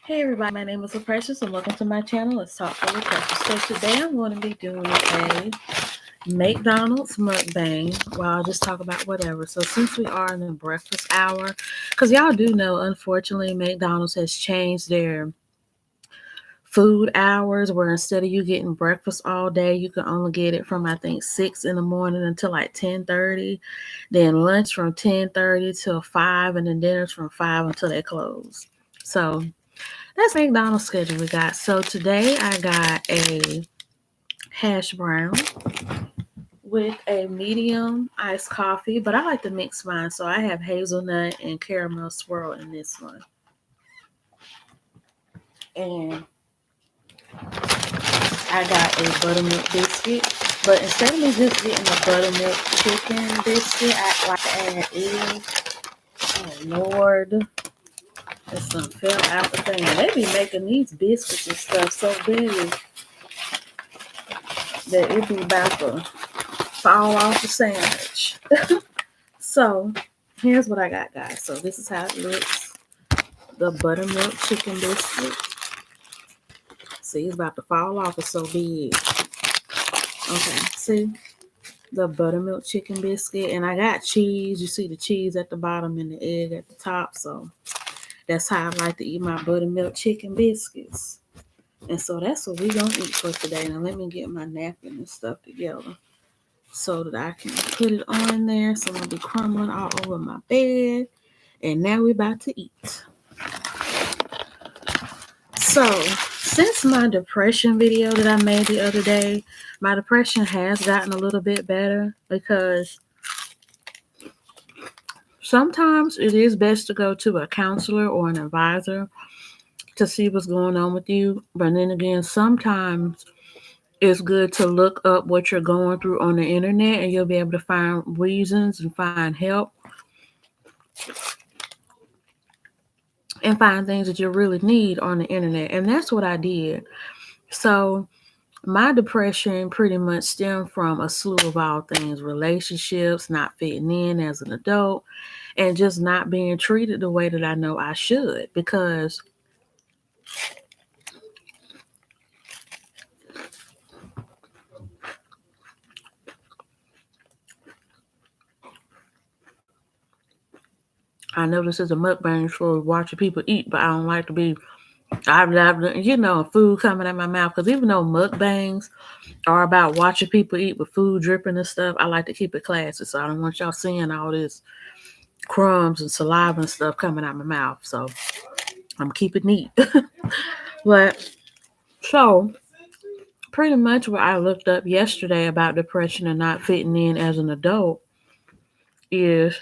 Hey everybody, my name is Precious and welcome to my channel. Let's talk for Precious. So today I'm going to be doing a McDonald's mukbang. Well, I'll just talk about whatever. So since we are in the breakfast hour, because y'all do know, unfortunately, McDonald's has changed their food hours where instead of you getting breakfast all day, you can only get it from I think 6 in the morning until like 10:30. Then lunch from 10:30 till 5, and then dinner's from 5 until they close. So that's McDonald's schedule we got. So today I got a hash brown with a medium iced coffee, but I like to mix mine. So I have hazelnut and caramel swirl in this one. And I got a buttermilk biscuit. But instead of me just getting a buttermilk chicken biscuit, I like to add eggs. Oh Lord. This one fell out the thing. They be making these biscuits and stuff so big that it be about to fall off the sandwich. So here's what I got, guys. So this is how it looks. The buttermilk chicken biscuit. See, it's about to fall off. It's so big. Okay, see the buttermilk chicken biscuit, and I got cheese. You see the cheese at the bottom and the egg at the top. So that's how I like to eat my buttermilk chicken biscuits. And so that's what we're gonna eat for today. Now let me get my napkin and stuff together so that I can put it on there. So I'm gonna be crumbling all over my bed. And now we're about to eat. So since my depression video that I made the other day, my depression has gotten a little bit better because sometimes it is best to go to a counselor or an advisor to see what's going on with you. But then again, sometimes it's good to look up what you're going through on the internet and you'll be able to find reasons and find help and find things that you really need on the internet. And that's what I did. So my depression pretty much stemmed from a slew of all things: relationships, not fitting in as an adult, and just not being treated the way that I know I should. Because I know this is a mukbang for watching people eat, but I don't like to be, food coming out my mouth. Because even though mukbangs are about watching people eat with food dripping and stuff, I like to keep it classy. So I don't want y'all seeing all this crumbs and saliva and stuff coming out my mouth. So I'm keep it neat. But so pretty much what I looked up yesterday about depression and not fitting in as an adult is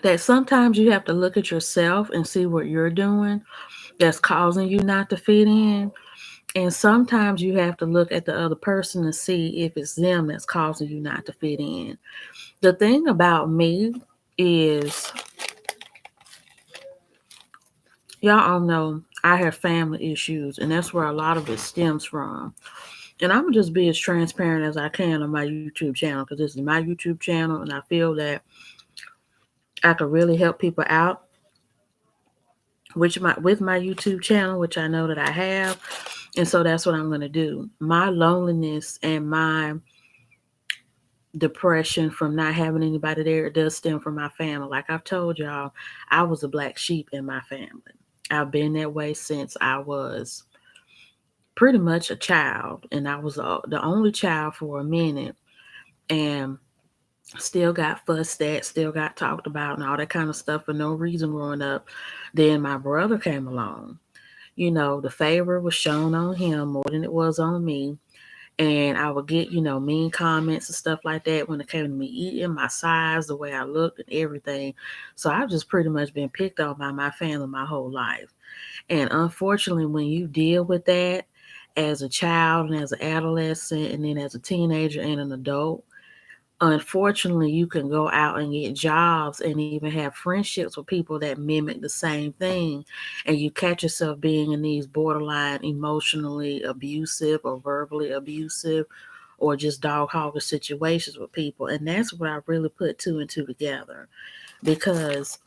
that sometimes you have to look at yourself and see what you're doing that's causing you not to fit in. And sometimes you have to look at the other person and see if it's them that's causing you not to fit in. The thing about me is, y'all all know I have family issues, and that's where a lot of it stems from. And I'm gonna just be as transparent as I can on my YouTube channel because this is my YouTube channel, and I feel that I could really help people out, with my YouTube channel, which I know that I have, and so that's what I'm gonna do. My loneliness and my depression from not having anybody there does stem from my family. Like I've told y'all, I was a black sheep in my family. I've been that way since I was pretty much a child, and I was the only child for a minute, and still got fussed at, still got talked about, and all that kind of stuff for no reason growing up. Then my brother came along. The favor was shown on him more than it was on me. And I would get, mean comments and stuff like that when it came to me eating, my size, the way I looked, and everything. So I've just pretty much been picked on by my family my whole life. And unfortunately, when you deal with that as a child and as an adolescent and then as a teenager and an adult, unfortunately, you can go out and get jobs and even have friendships with people that mimic the same thing. And you catch yourself being in these borderline emotionally abusive or verbally abusive or just dog hogger situations with people. And that's what I really put two and two together. because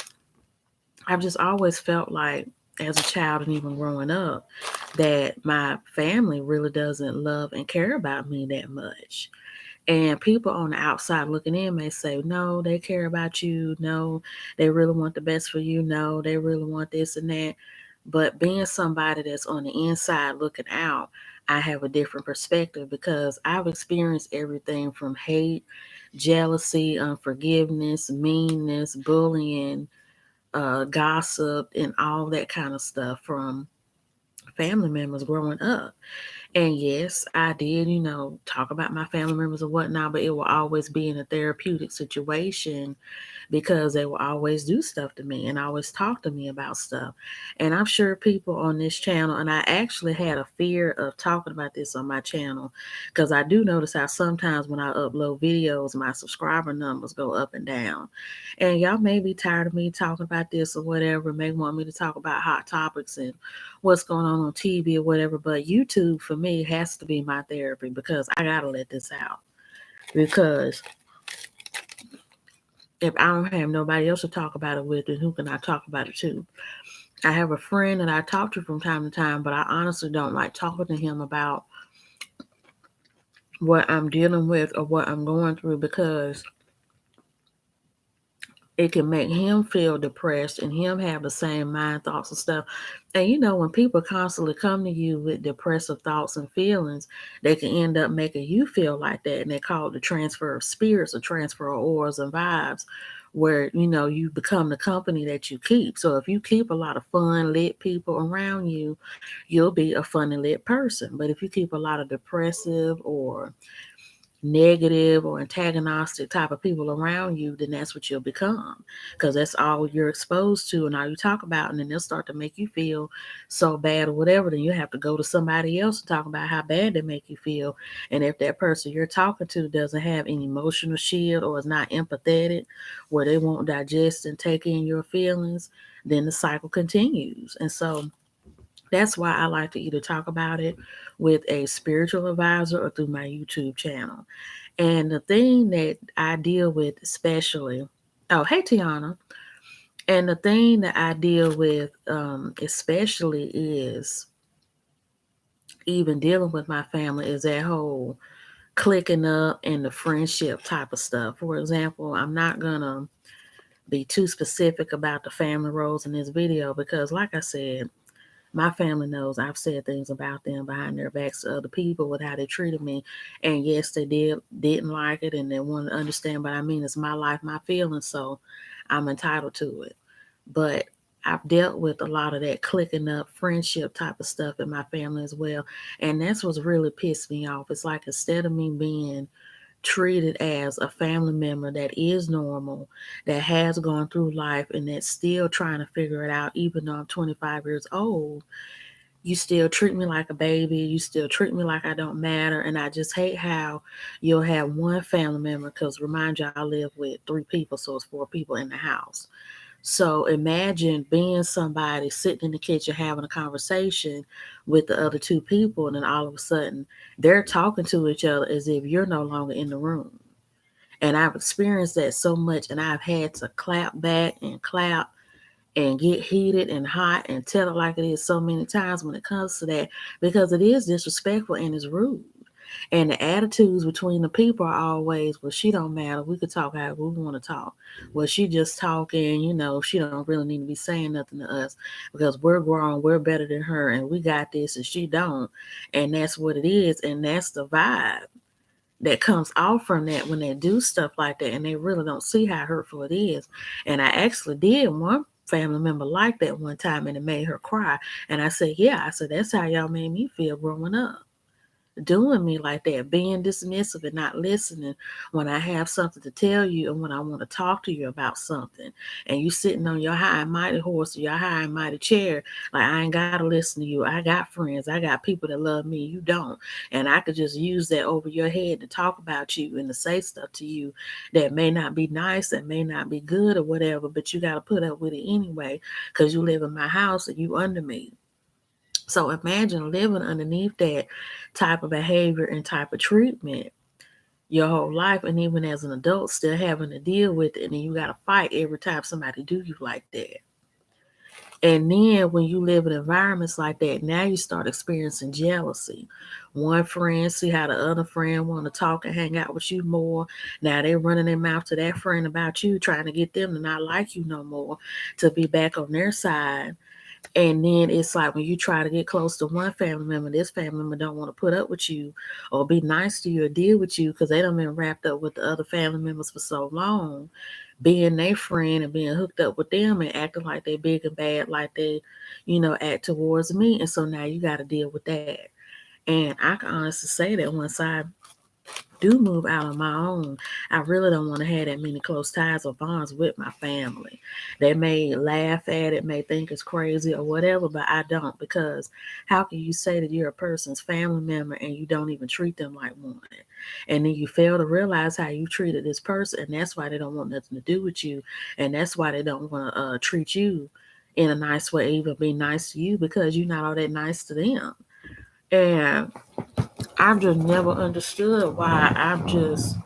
I've just always felt like, as a child and even growing up, that my family really doesn't love and care about me that much. And people on the outside looking in may say, no, they care about you. No, they really want the best for you. No, they really want this and that. But being somebody that's on the inside looking out, I have a different perspective because I've experienced everything from hate, jealousy, unforgiveness, meanness, bullying, gossip, and all that kind of stuff from family members growing up. And yes, I did, talk about my family members and whatnot, but it will always be in a therapeutic situation because they will always do stuff to me and always talk to me about stuff. And I'm sure people on this channel, and I actually had a fear of talking about this on my channel because I do notice how sometimes when I upload videos, my subscriber numbers go up and down. And y'all may be tired of me talking about this or whatever, may want me to talk about hot topics and what's going on TV or whatever, but YouTube for me has to be my therapy because I gotta let this out. Because if I don't have nobody else to talk about it with, then who can I talk about it to? I have a friend that I talk to from time to time, but I honestly don't like talking to him about what I'm dealing with or what I'm going through because it can make him feel depressed and him have the same mind thoughts and stuff. And when people constantly come to you with depressive thoughts and feelings, they can end up making you feel like that. And they call it the transfer of spirits or transfer of auras and vibes, where you become the company that you keep. So if you keep a lot of fun lit people around you, you'll be a funny lit person. But if you keep a lot of depressive or negative or antagonistic type of people around you, then that's what you'll become because that's all you're exposed to and all you talk about. And then they'll start to make you feel so bad or whatever. Then you have to go to somebody else and talk about how bad they make you feel. And if that person you're talking to doesn't have any emotional shield or is not empathetic, where they won't digest and take in your feelings, then the cycle continues. And so that's why I like to either talk about it with a spiritual advisor or through my YouTube channel. And the thing that I deal with, especially, oh, hey, Tiana. And the thing that I deal with, especially, is even dealing with my family, is that whole clicking up and the friendship type of stuff. For example, I'm not going to be too specific about the family roles in this video because, like I said, my family knows I've said things about them behind their backs to other people with how they treated me. And yes, they didn't like it and they wanted to understand, but I mean, it's my life, my feelings, so I'm entitled to it. But I've dealt with a lot of that clicking up friendship type of stuff in my family as well. And that's what's really pissed me off. It's like instead of me being treated as a family member that is normal, that has gone through life and that's still trying to figure it out, even though I'm 25 years old, you still treat me like a baby. You still treat me like I don't matter. And I just hate how you'll have one family member, because remind you, I live with 3 people, so it's 4 people in the house. So imagine being somebody sitting in the kitchen having a conversation with the other 2 people, and then all of a sudden they're talking to each other as if you're no longer in the room. And I've experienced that so much, and I've had to clap back and clap and get heated and hot and tell it like it is so many times when it comes to that, because it is disrespectful and it's rude. And the attitudes between the people are always, well, she don't matter. We could talk however we want to talk. Well, she just talking, she don't really need to be saying nothing to us because we're grown, we're better than her, and we got this and she don't. And that's what it is. And that's the vibe that comes off from that when they do stuff like that, and they really don't see how hurtful it is. And I actually did one family member like that one time, and it made her cry. And I said, yeah, I said, that's how y'all made me feel growing up, doing me like that, being dismissive and not listening when I have something to tell you and when I want to talk to you about something. And you sitting on your high and mighty horse or your high and mighty chair, like, I ain't got to listen to you. I got friends. I got people that love me. You don't. And I could just use that over your head to talk about you and to say stuff to you that may not be nice, that may not be good or whatever, but you got to put up with it anyway because you live in my house and you under me. So imagine living underneath that type of behavior and type of treatment. your whole life, and even as an adult still having to deal with it, and then you got to fight every time somebody do you like that. And then when you live in environments like that, now you start experiencing jealousy. One friend see how the other friend want to talk and hang out with you more. Now they running their mouth to that friend about you, trying to get them to not like you no more, to be back on their side. And then it's like when you try to get close to one family member, this family member don't want to put up with you or be nice to you or deal with you because they done been wrapped up with the other family members for so long, being their friend and being hooked up with them and acting like they big and bad, like they, act towards me. And so now you got to deal with that. And I can honestly say that once I do move out on my own, I really don't want to have that many close ties or bonds with my family. They may laugh at it, may think it's crazy or whatever, but I don't, because how can you say that you're a person's family member and you don't even treat them like one? And then you fail to realize how you treated this person, and that's why they don't want nothing to do with you, and that's why they don't want to treat you in a nice way, even be nice to you, because you're not all that nice to them. And I've just never understood why I've just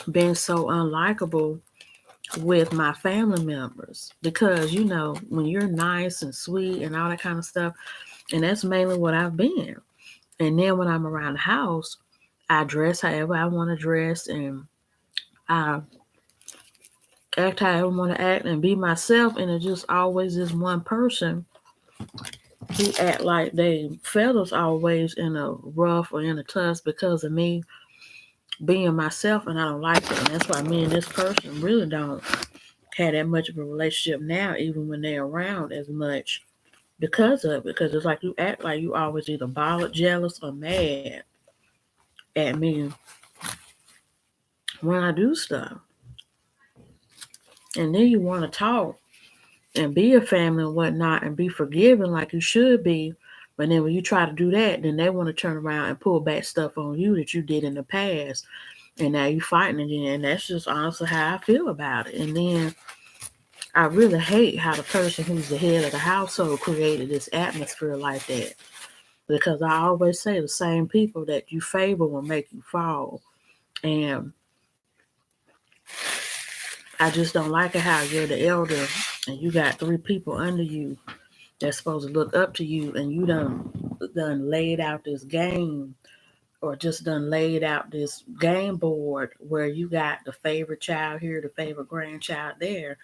been so unlikable with my family members. Because, when you're nice and sweet and all that kind of stuff, and that's mainly what I've been. And then when I'm around the house, I dress however I want to dress, and I act how I want to act and be myself. And it's just always this one person who act like they feathers always in a rough or in a tusk because of me being myself, and I don't like it. And that's why me and this person really don't have that much of a relationship now, even when they're around as much because of it. Because it's like you act like you always either bothered, jealous, or mad at me when I do stuff. And then you want to talk and be a family and whatnot and be forgiving like you should be. But then when you try to do that, then they want to turn around and pull back stuff on you that you did in the past. And now you fighting again. And that's just honestly how I feel about it. And then I really hate how the person who's the head of the household created this atmosphere like that. Because I always say the same people that you favor will make you fall. And I just don't like it how you're the elder and you got three people under you that's supposed to look up to you, and you done laid out this game, or just done laid out this game board where you got the favorite child here, the favorite grandchild there,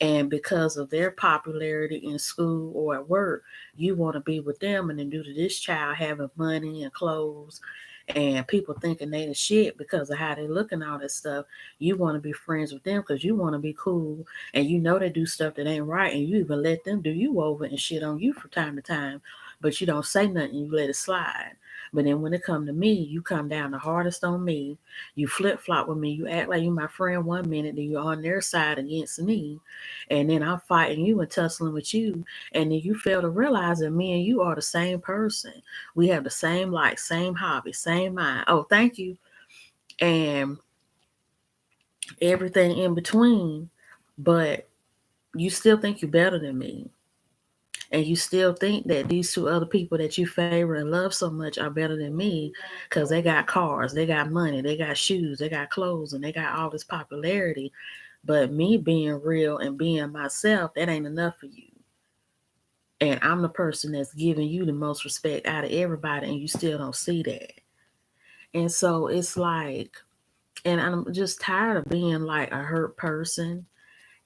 and because of their popularity in school or at work, you want to be with them, and then due to this child having money and clothes and people thinking they the shit because of how they look and all that stuff, you want to be friends with them because you want to be cool, and they do stuff that ain't right, and you even let them do you over and shit on you from time to time, but you don't say nothing, you let it slide. But then when it come to me, you come down the hardest on me. You flip flop with me. You act like you my friend one minute, then you're on their side against me, and then I'm fighting you and tussling with you, and then you fail to realize that me and you are the same person. We have the same likes, same hobby, same mind. Oh, thank you, and everything in between. But you still think you're better than me, and you still think that these two other people that you favor and love so much are better than me because they got cars, they got money, they got shoes, they got clothes, and they got all this popularity. But me being real and being myself, that ain't enough for you. And I'm the person that's giving you the most respect out of everybody, and you still don't see that. And so it's like, and I'm just tired of being like a hurt person.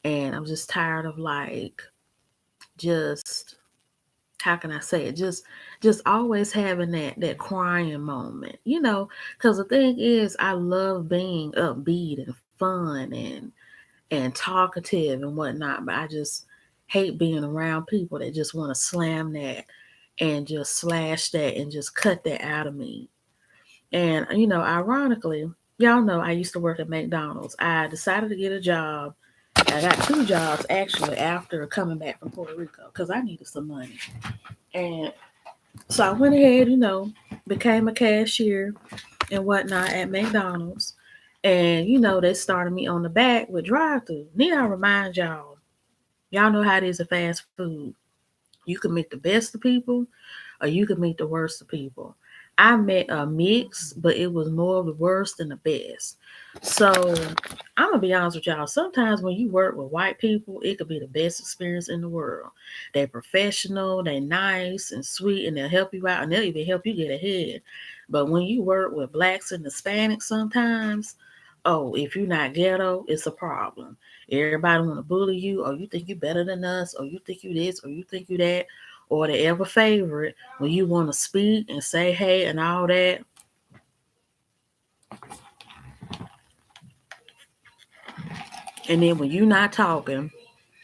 And I'm just tired of like, just, how can I say it? Just always having that crying moment, because the thing is, I love being upbeat and fun and talkative and whatnot, but I just hate being around people that just want to slam that and just slash that and just cut that out of me. And ironically, y'all know I used to work at McDonald's. I decided to get a job. I got two jobs actually after coming back from Puerto Rico because I needed some money. And so I went ahead, became a cashier and whatnot at McDonald's. And they started me on the back with drive through. Need I remind y'all know how it is at fast food. You can meet the best of people, or you can meet the worst of people. I met a mix, but it was more of the worst than the best. So I'm gonna be honest with y'all. Sometimes when you work with white people, it could be the best experience in the world. They're professional, they're nice and sweet, and they'll help you out, and they'll even help you get ahead. But when you work with blacks and Hispanics, sometimes, oh, if you're not ghetto, it's a problem. Everybody want to bully you, or you think you better than us, or you think you this, or you think you that, or the ever favorite when you want to speak and say hey and all that. And then when you not talking,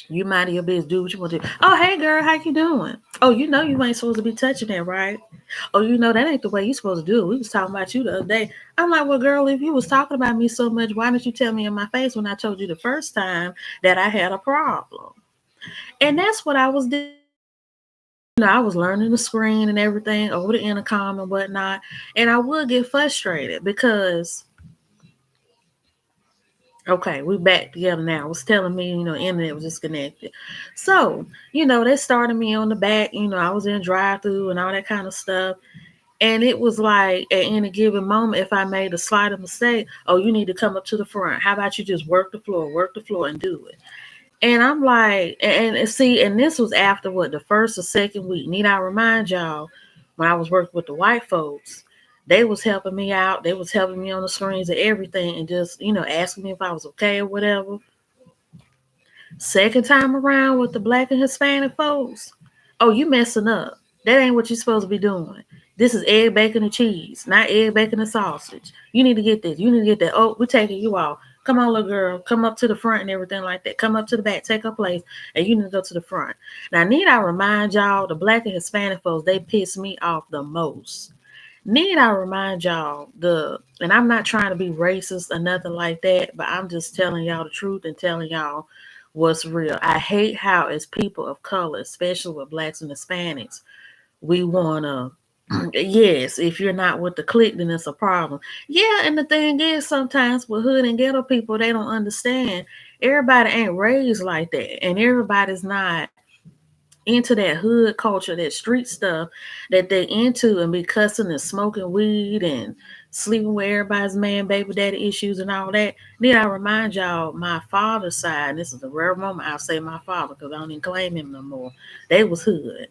you mind your business, do what you want to do. Oh, hey girl, how you doing? Oh, you know you ain't supposed to be touching that, right? Oh, you know that ain't the way you supposed to do it. We was talking about you the other day. I'm like, well, girl, if you was talking about me so much, why didn't you tell me in my face when I told you the first time that I had a problem? And that's what I was doing. I was learning the screen and everything over the intercom and whatnot. And I would get frustrated because, okay, we back together now. It was telling me, internet was disconnected. So, they started me on the back. I was in drive through and all that kind of stuff. And it was like at any given moment, if I made a slight mistake, oh, you need to come up to the front. How about you just work the floor and do it? And I'm like, and see, and this was after what, the first or second week. Need I remind y'all, when I was working with the white folks, they was helping me out. They was helping me on the screens and everything, and just asking me if I was okay or whatever. Second time around with the black and Hispanic folks, oh, you messing up. That ain't what you're supposed to be doing. This is egg, bacon, and cheese, not egg, bacon, and sausage. You need to get this. You need to get that. Oh, we're taking you off. Come on, little girl. Come up to the front and everything like that. Come up to the back. Take her place. And you need to go to the front. Now, need I remind y'all, the black and Hispanic folks, they piss me off the most. Need I remind y'all, and I'm not trying to be racist or nothing like that, but I'm just telling y'all the truth and telling y'all what's real. I hate how, as people of color, especially with blacks and Hispanics, we wanna, yes, if you're not with the clique, then it's a problem. Yeah, and the thing is, sometimes with hood and ghetto people, they don't understand. Everybody ain't raised like that, and everybody's not into that hood culture, that street stuff that they into, and be cussing and smoking weed and sleeping with everybody's man, baby daddy issues and all that. Then I remind y'all, my father's side, and this is a rare moment I'll say my father because I don't even claim him no more. They was hood.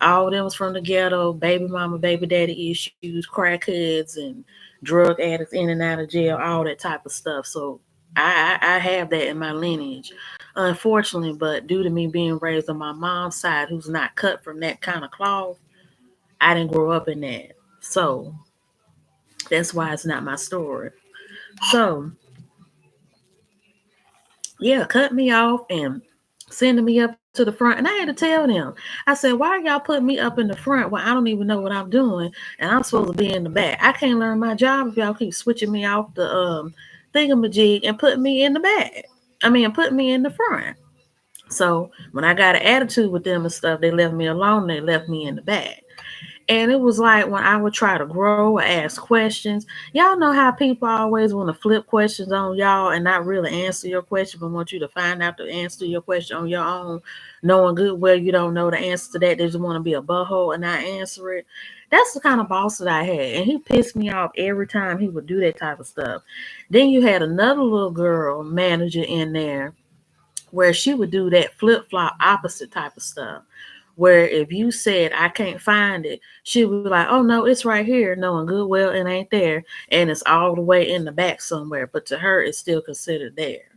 All of them was from the ghetto, baby mama, baby daddy issues, crackheads and drug addicts in and out of jail, all that type of stuff. So I have that in my lineage, unfortunately. But due to me being raised on my mom's side, who's not cut from that kind of cloth, I didn't grow up in that. So that's why it's not my story. So yeah, cut me off and sending me up to the front. And I had to tell them, I said, why are y'all putting me up in the front when I don't even know what I'm doing and I'm supposed to be in the back? I can't learn my job if y'all keep switching me off the thingamajig and putting me in the back. I mean, putting me in the front. So when I got an attitude with them and stuff, they left me alone. They left me in the back. And it was like when I would try to grow or ask questions, y'all know how people always want to flip questions on y'all and not really answer your question, but want you to find out the answer to your question on your own, knowing good well you don't know the answer to that. They just want to be a butthole and not answer it. That's the kind of boss that I had. And he pissed me off every time he would do that type of stuff. Then you had another little girl manager in there where she would do that flip flop opposite type of stuff. Where if you said I can't find it, she would be like, "Oh no, it's right here," knowing good well it ain't there, and it's all the way in the back somewhere. But to her, it's still considered there.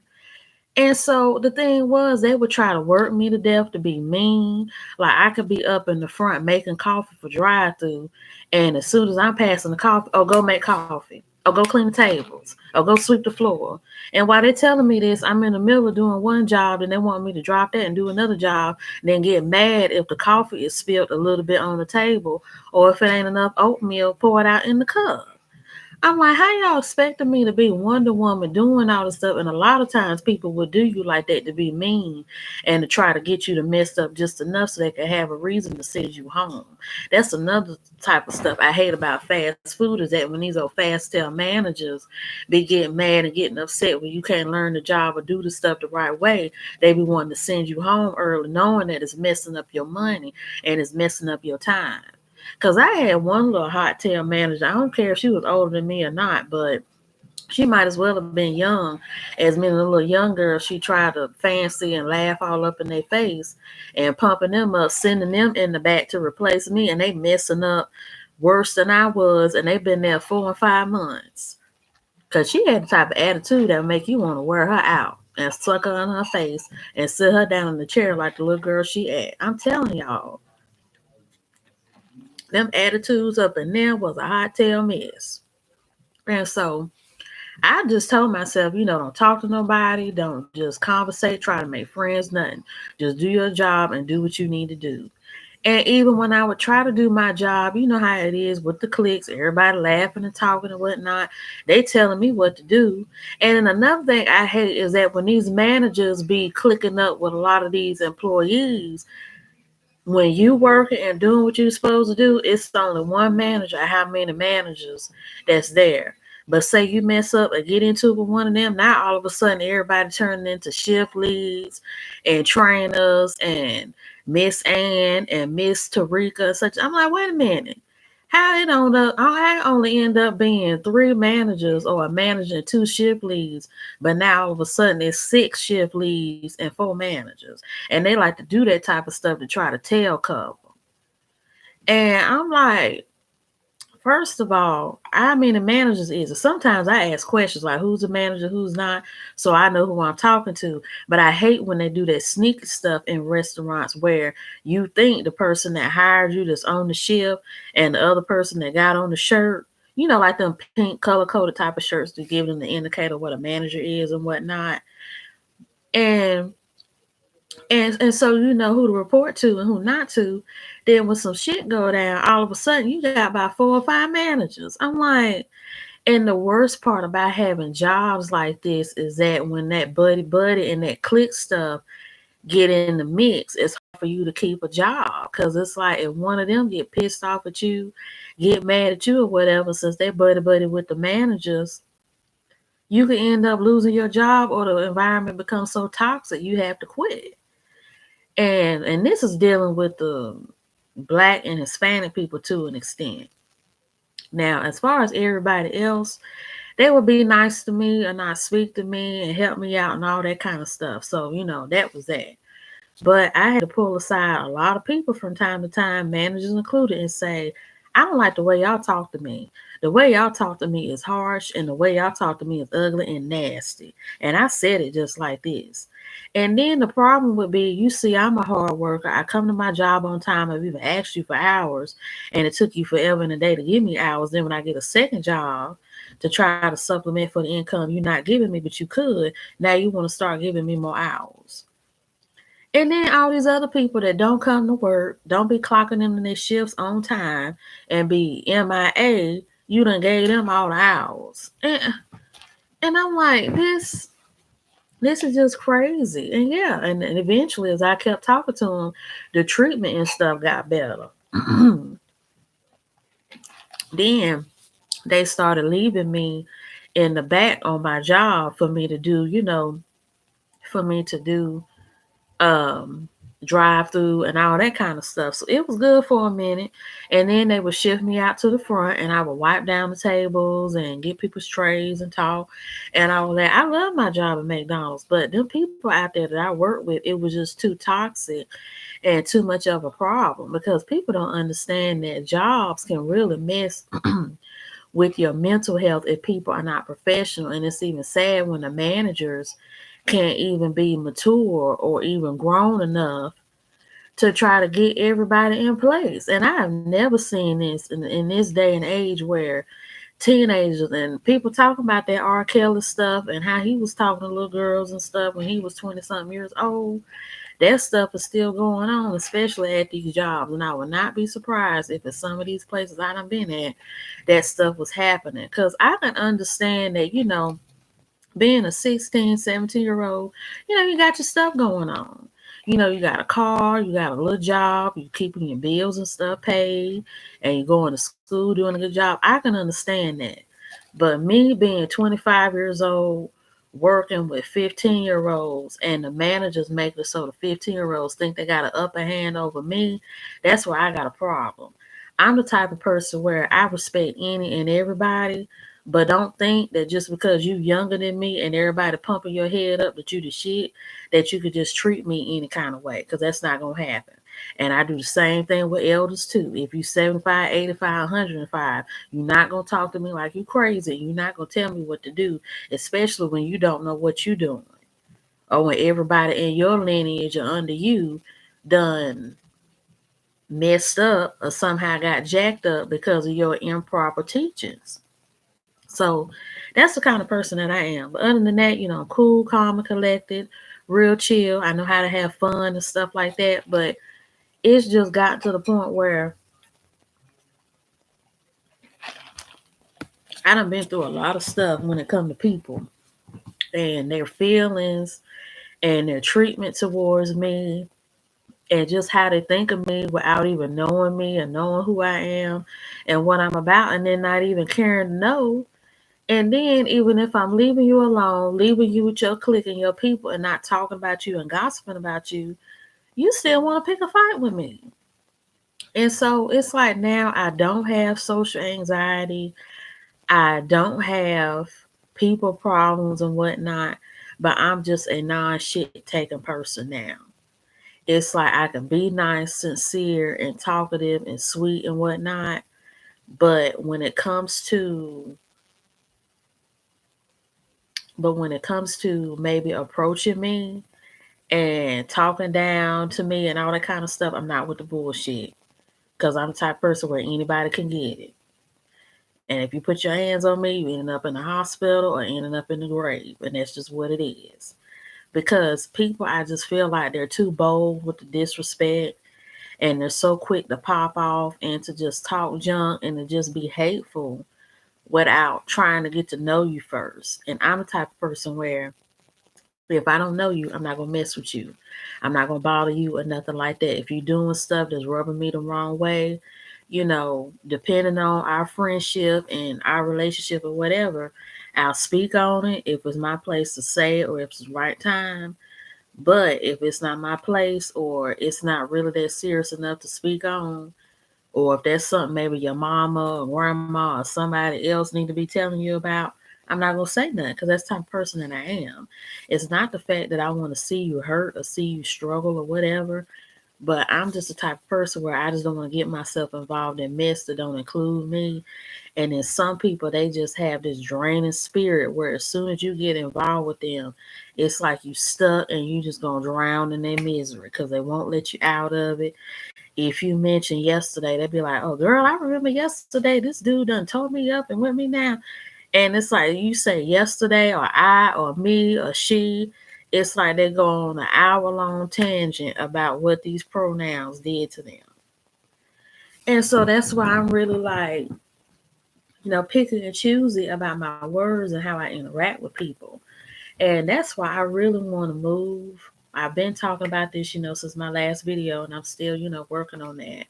And so the thing was, they would try to work me to death to be mean. Like I could be up in the front making coffee for drive through, and as soon as I'm passing the coffee, oh, go make coffee. Oh, go clean the tables. Oh, go sweep the floor. And while they're telling me this, I'm in the middle of doing one job, and they want me to drop that and do another job, and then get mad if the coffee is spilled a little bit on the table, or if it ain't enough oatmeal poured out in the cup. I'm like, how y'all expecting me to be Wonder Woman doing all this stuff? And a lot of times people will do you like that to be mean and to try to get you to mess up just enough so they can have a reason to send you home. That's another type of stuff I hate about fast food is that when these old fast tail managers be getting mad and getting upset when you can't learn the job or do the stuff the right way, they be wanting to send you home early, knowing that it's messing up your money and it's messing up your time. Because I had one little hot tail manager. I don't care if she was older than me or not, but she might as well have been young as me and the little young girl. She tried to fancy and laugh all up in their face and pumping them up, sending them in the back to replace me, and they messing up worse than I was, and they've been there 4 and 5 months. Cause she had the type of attitude that would make you want to wear her out and suck her in her face and sit her down in the chair like the little girl she at. I'm telling y'all, them attitudes up in there was a hot tail mess. And so I just told myself, don't talk to nobody, don't just conversate, try to make friends, nothing. Just do your job and do what you need to do. And even when I would try to do my job, you know how it is with the clicks, everybody laughing and talking and whatnot. They telling me what to do. And then another thing I hate is that when these managers be clicking up with a lot of these employees, when you working and doing what you're supposed to do, it's only one manager. How many managers that's there? But say you mess up or get into it with one of them, now all of a sudden everybody turning into shift leads and trainers and Miss Ann and Miss Tarika and such. I'm like, wait a minute. How it only end up being three managers or a manager and two shift leads, but now all of a sudden it's six shift leads and four managers. And they like to do that type of stuff to try to tail cover. And I'm like, first of all, I mean, the managers is. Sometimes I ask questions like, who's the manager, who's not, so I know who I'm talking to. But I hate when they do that sneaky stuff in restaurants where you think the person that hired you that's on the shift and the other person that got on the shirt, like them pink color coded type of shirts to give them the indicator what a manager is and whatnot. And and so you know who to report to and who not to. Then when some shit go down, all of a sudden you got about 4 or 5 managers. I'm like, and the worst part about having jobs like this is that when that buddy and that click stuff get in the mix, it's hard for you to keep a job because it's like if one of them get pissed off at you, get mad at you or whatever, since they buddy with the managers, you can end up losing your job or the environment becomes so toxic you have to quit. And this is dealing with the black and Hispanic people to an extent. Now, as far as everybody else, they would be nice to me and not speak to me and help me out and all that kind of stuff. So, that was that. But I had to pull aside a lot of people from time to time, managers included, and say, I don't like the way y'all talk to me. The way y'all talk to me is harsh, and the way y'all talk to me is ugly and nasty. And I said it just like this. And then the problem would be, you see, I'm a hard worker. I come to my job on time. I've even asked you for hours, and it took you forever in a day to give me hours. Then when I get a second job to try to supplement for the income you're not giving me, but you could, now you want to start giving me more hours. And then all these other people that don't come to work, don't be clocking them in their shifts on time and be MIA, you done gave them all the hours. And I'm like, this is just crazy. And yeah, and eventually as I kept talking to them, the treatment and stuff got better. Then they started leaving me in the back on my job for me to do, for me to do um drive through and all that kind of stuff. So it was good for a minute. And then they would shift me out to the front and I would wipe down the tables and get people's trays and talk and all that. I love my job at McDonald's, but them people out there that I work with, it was just too toxic and too much of a problem because people don't understand that jobs can really mess with your mental health if people are not professional. And it's even sad when the managers can't even be mature or even grown enough to try to get everybody in place. And I have never seen this in this day and age where teenagers and people talking about that R. Kelly stuff and how he was talking to little girls and stuff when he was 20 something years old. That stuff is still going on, especially at these jobs. And I would not be surprised if at some of these places I done been at, that stuff was happening. Because I can understand that, being a 16, 17-year-old, you got your stuff going on. You got a car, you got a little job, you keeping your bills and stuff paid, and you're going to school, doing a good job. I can understand that. But me being 25 years old, working with 15-year-olds, and the managers make it so the 15-year-olds think they got an upper hand over me, that's where I got a problem. I'm the type of person where I respect any and everybody, but don't think that just because you younger than me and everybody pumping your head up that you the shit, that you could just treat me any kind of way, because that's not gonna happen. And I do the same thing with elders too. If you 75, 85, 105, you're not gonna talk to me like you crazy. You're not gonna tell me what to do, especially when you don't know what you're doing. Or when everybody in your lineage or under you done messed up or somehow got jacked up because of your improper teachings. So that's the kind of person that I am. But other than that, I'm cool, calm, and collected, real chill. I know how to have fun and stuff like that. But it's just got to the point where I done been through a lot of stuff when it comes to people and their feelings and their treatment towards me and just how they think of me without even knowing me and knowing who I am and what I'm about, and then not even caring to know. And then, even if I'm leaving you alone, leaving you with your clique and your people, and not talking about you and gossiping about you, you still want to pick a fight with me. And so it's like now I don't have social anxiety. I don't have people problems and whatnot, but I'm just a non shit taking person now. It's like I can be nice, sincere, and talkative and sweet and whatnot. But when it comes to maybe approaching me and talking down to me and all that kind of stuff, I'm not with the bullshit. Cause I'm the type of person where anybody can get it. And if you put your hands on me, you ending up in the hospital or ending up in the grave. And that's just what it is. Because people, I just feel like they're too bold with the disrespect and they're so quick to pop off and to just talk junk and to just be hateful without trying to get to know you first. And I'm the type of person where if I don't know you, I'm not gonna mess with you. I'm not gonna bother you or nothing like that. If you're doing stuff that's rubbing me the wrong way, depending on our friendship and our relationship or whatever, I'll speak on it if it's my place to say it or if it's the right time. But if it's not my place or it's not really that serious enough to speak on, or if there's something maybe your mama or grandma or somebody else need to be telling you about, I'm not gonna say nothing because that's the type of person that I am. It's not the fact that I want to see you hurt or see you struggle or whatever, but I'm just the type of person where I just don't want to get myself involved in mess that don't include me. And then some people, they just have this draining spirit where as soon as you get involved with them, it's like you stuck and you just gonna drown in their misery because they won't let you out of it. If you mention yesterday, they'd be like, "Oh, girl, I remember yesterday. This dude done told me up and with me now." And it's like you say yesterday, or I, or me, or she. It's like they go on an hour-long tangent about what these pronouns did to them. And so that's why I'm really like, picking and choosy about my words and how I interact with people. And that's why I really want to move. I've been talking about this, since my last video, and I'm still, working on that.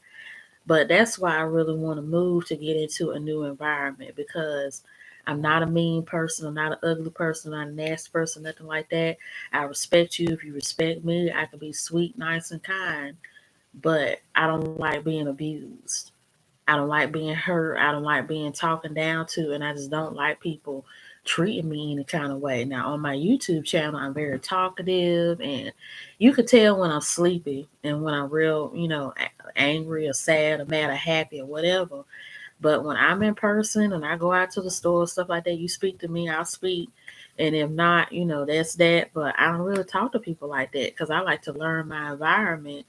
But that's why I really want to move to get into a new environment because I'm not a mean person. I'm not an ugly person. I'm not a nasty person, nothing like that. I respect you if you respect me. I can be sweet, nice, and kind, but I don't like being abused. I don't like being hurt. I don't like being talking down to, and I just don't like people treating me any kind of way. Now, on my YouTube channel, I'm very talkative, and you could tell when I'm sleepy and when I'm real, angry or sad or mad or happy or whatever. But when I'm in person and I go out to the store, stuff like that, you speak to me, I'll speak. And if not, that's that. But I don't really talk to people like that because I like to learn my environment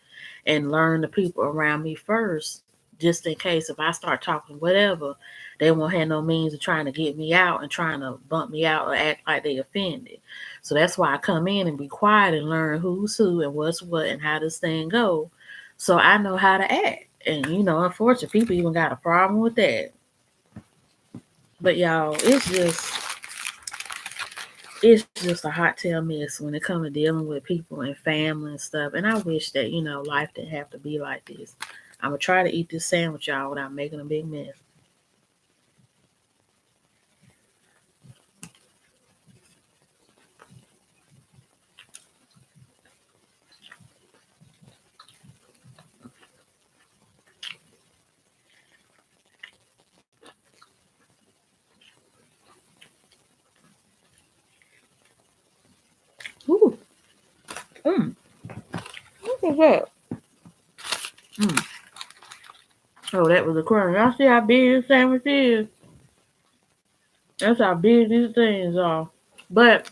and learn the people around me first, just in case if I start talking whatever, they won't have no means of trying to get me out and trying to bump me out or act like they offended. So that's why I come in and be quiet and learn who's who and what's what and how this thing go. So I know how to act. And unfortunately, people even got a problem with that. But y'all, it's just a hot tail mess when it comes to dealing with people and family and stuff. And I wish that life didn't have to be like this. I'm gonna try to eat this sandwich, y'all, without making a big mess. What was that? Mm. Oh, that was a corn. Y'all see how big this sandwich is? That's how big these things are. But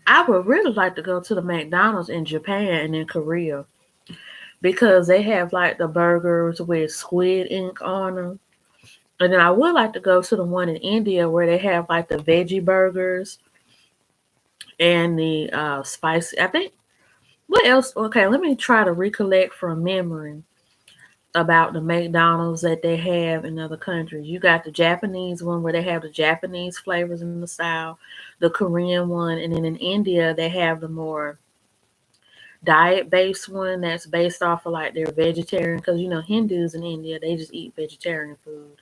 I would really like to go to the McDonald's in Japan and in Korea because they have like the burgers with squid ink on them. And then I would like to go to the one in India where they have like the veggie burgers and the spicy. I think what else? Okay, let me try to recollect from memory about the McDonald's that they have in other countries. You got the Japanese one where they have the Japanese flavors in the style, the Korean one, and then in India they have the more diet based one that's based off of like their vegetarian because Hindus in India they just eat vegetarian food.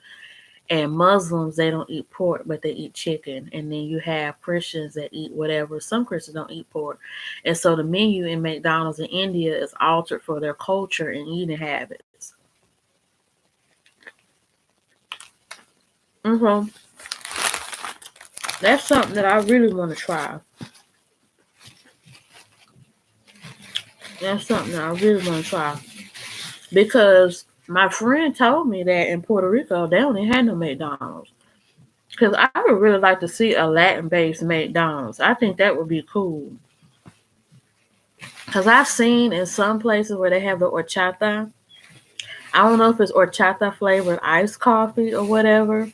And Muslims, they don't eat pork, but they eat chicken. And then you have Christians that eat whatever. Some Christians don't eat pork. And so the menu in McDonald's in India is altered for their culture and eating habits. And so that's something that I really want to try. That's something that I really want to try. Because my friend told me that in Puerto Rico, they don't even have no McDonald's. Because I would really like to see a Latin based McDonald's. I think that would be cool. Because I've seen in some places where they have the horchata. I don't know if it's horchata flavored iced coffee or whatever,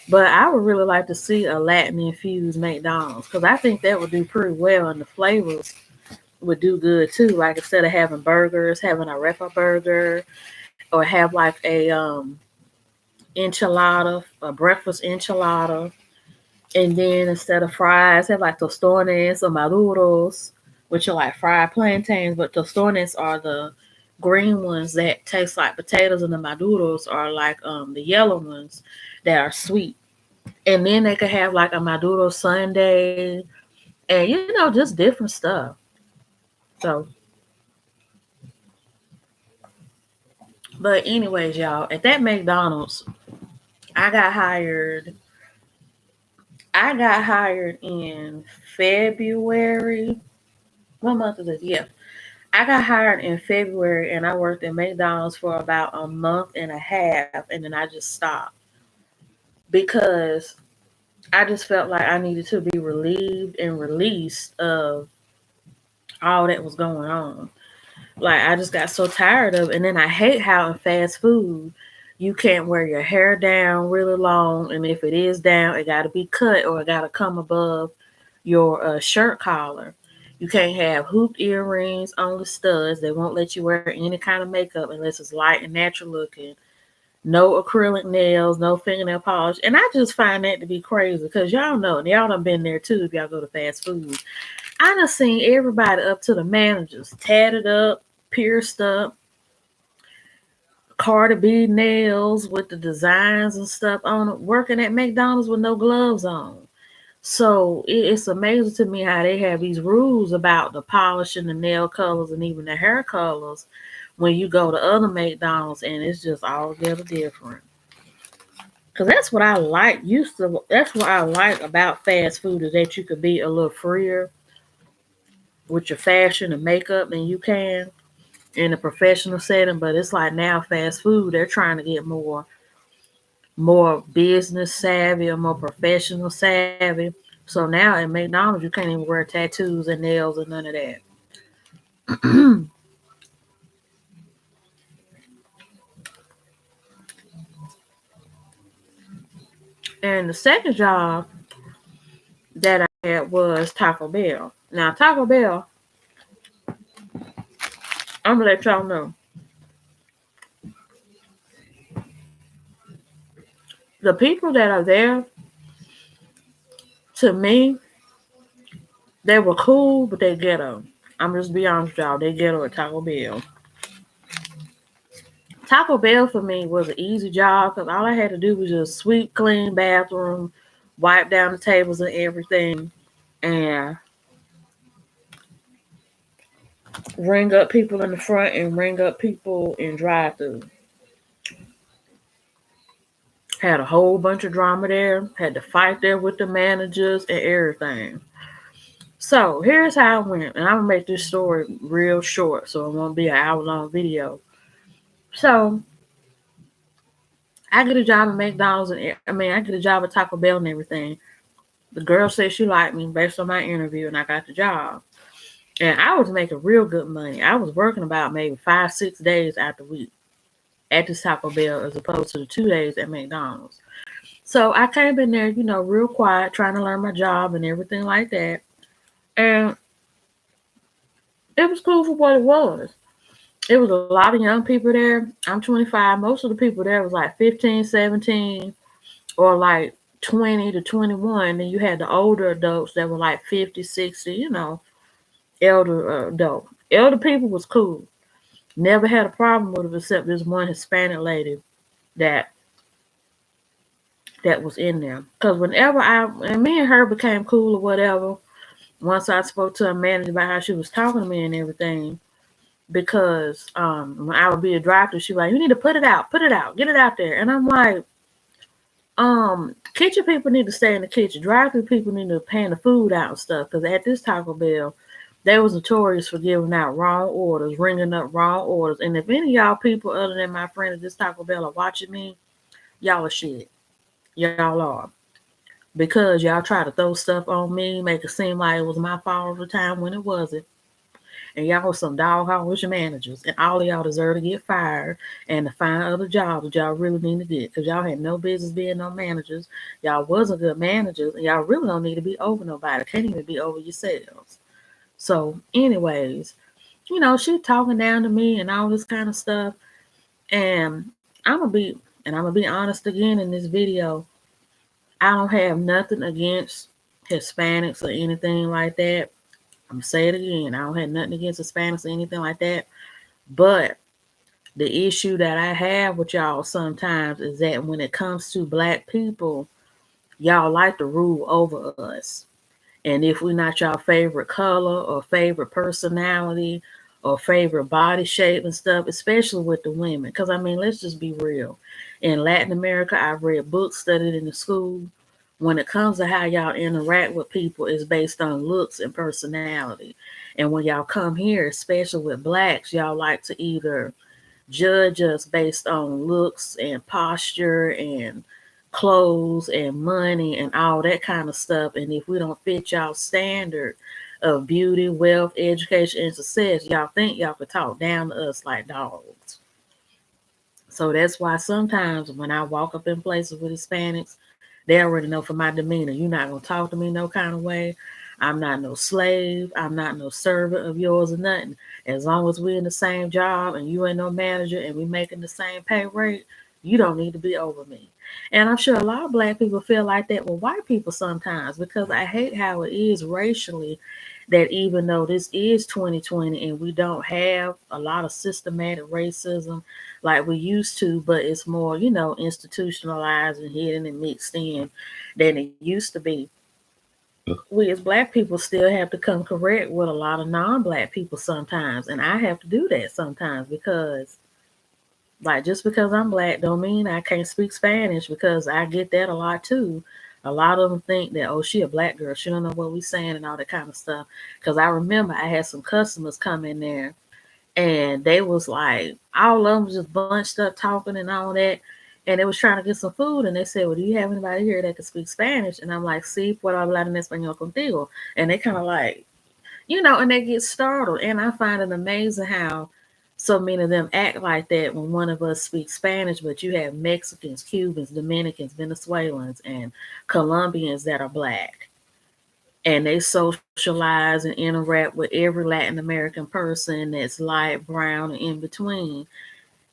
but I would really like to see a Latin infused McDonald's because I think that would do pretty well and the flavors would do good too. Like instead of having burgers, having a arepa burger or have like a enchilada, a breakfast enchilada, and then instead of fries, have like tostones or maduros, which are like fried plantains, but tostones are the green ones that taste like potatoes, and the maduros are like the yellow ones that are sweet. And then they could have like a maduro sundae, and just different stuff. So, but anyways, y'all, at that McDonald's, I got hired. I got hired in February. What month is this? Yeah, I got hired in February and I worked at McDonald's for about a month and a half and then I just stopped because I just felt like I needed to be relieved and released of all that was going on. Like I just got so tired of it. And then I hate how in fast food you can't wear your hair down really long, and if it is down, it got to be cut or it got to come above your shirt collar. You can't have hooped earrings on the studs. They won't let you wear any kind of makeup unless it's light and natural looking. No acrylic nails, no fingernail polish. And I just find that to be crazy because y'all know, and y'all done been there too if y'all go to fast food. I done seen everybody up to the managers tatted up, pierced up, Cardi B nails with the designs and stuff on it, working at McDonald's with no gloves on. So it's amazing to me how they have these rules about the polishing, the nail colors, and even the hair colors when you go to other McDonald's, and it's just altogether different. Cause that's what I like. Used to that's what I like about fast food is that you could be a little freer with your fashion and makeup than you can in a professional setting. But it's like now fast food, they're trying to get more business savvy or more professional savvy. So now at McDonald's, you can't even wear tattoos and nails and none of that. And the second job that I had was Taco Bell. Now, Taco Bell, I'm gonna let y'all know the people that are there to me, they were cool, but they ghetto. I'm just be honest with y'all, they ghetto at Taco Bell. Taco Bell for me was an easy job because all I had to do was just sweep, clean bathroom, wipe down the tables and everything, and ring up people in the front and ring up people in drive through. Had a whole bunch of drama there. Had to fight there with the managers and everything. So here's how it went, and I'm gonna make this story real short, so it won't be an hour long video. So I get a job at McDonald's, and I get a job at Taco Bell and everything. The girl said she liked me based on my interview, and I got the job. And I was making real good money. I was working about maybe 5, 6 days out the week at this Taco Bell as opposed to the 2 days at McDonald's. So I came in there, real quiet, trying to learn my job and everything like that. And it was cool for what it was. It was a lot of young people there. I'm 25. Most of the people there was like 15, 17, or like 20 to 21. And you had the older adults that were like 50, 60, elder adult. Elder people was cool. Never had a problem with it except this one Hispanic lady that that was in there. Because whenever me and her became cool or whatever, once I spoke to her manager about how she was talking to me and everything, because when I would be a drive-thru, she was like, "You need to put it out, get it out there." And I'm like, kitchen people need to stay in the kitchen. Drive-thru people need to pan the food out and stuff. Because at this Taco Bell, they was notorious for giving out wrong orders, ringing up wrong orders. And if any of y'all people other than my friend at this Taco Bell are watching me, y'all are shit. Y'all are. Because y'all try to throw stuff on me, make it seem like it was my fault all the time when it wasn't. And y'all was some dog-house managers. And all of y'all deserve to get fired and to find other jobs that y'all really need to get. Because y'all had no business being no managers. Y'all wasn't good managers. And y'all really don't need to be over nobody. Can't even be over yourselves. So, anyways, she talking down to me and all this kind of stuff. And I'm gonna be honest again in this video. I don't have nothing against Hispanics or anything like that. I'm gonna say it again. I don't have nothing against Hispanics or anything like that. But the issue that I have with y'all sometimes is that when it comes to black people, y'all like to rule over us. And if we're not y'all favorite color or favorite personality or favorite body shape and stuff, especially with the women, because let's just be real. In Latin America, I've read books, studied in the school. When it comes to how y'all interact with people, it's based on looks and personality. And when y'all come here, especially with blacks, y'all like to either judge us based on looks and posture and clothes and money and all that kind of stuff. And if we don't fit y'all standard of beauty, wealth, education, and success, y'all think y'all could talk down to us like dogs. So that's why sometimes when I walk up in places with Hispanics, they already know from my demeanor, you're not going to talk to me no kind of way. I'm not no slave. I'm not no servant of yours or nothing. As long as we're in the same job and you ain't no manager and we making the same pay rate, you don't need to be over me. And I'm sure a lot of black people feel like that with white people sometimes because I hate how it is racially that even though this is 2020 and we don't have a lot of systematic racism like we used to, but it's more, institutionalized and hidden and mixed in than it used to be. We as black people still have to come correct with a lot of non-black people sometimes, and I have to do that sometimes because like just because I'm black don't mean I can't speak Spanish because I get that a lot too. A lot of them think that, oh, she a black girl, she don't know what we saying and all that kind of stuff. Because I remember I had some customers come in there and they was like, all of them was just bunched up talking and all that. And they was trying to get some food and they said, well, do you have anybody here that can speak Spanish? And I'm like, sí, puedo hablar en español contigo. And they kind of like, and they get startled. And I find it amazing how so many of them act like that when one of us speaks Spanish, but you have Mexicans, Cubans, Dominicans, Venezuelans, and Colombians that are black. And they socialize and interact with every Latin American person that's light, brown, and in between.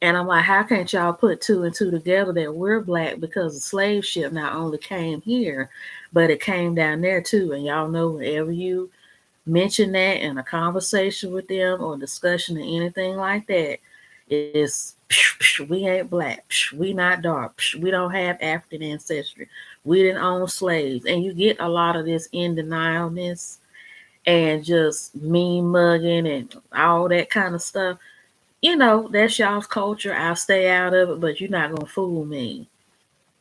And I'm like, how can't y'all put two and two together that we're black because the slave ship not only came here, but it came down there too. And y'all know whenever you mention that in a conversation with them or discussion or anything like that, it's we ain't black, we not dark, we don't have African ancestry, we didn't own slaves. And you get a lot of this in denialness and just mean mugging and all that kind of stuff. That's y'all's culture. I'll stay out of it, but you're not gonna fool me.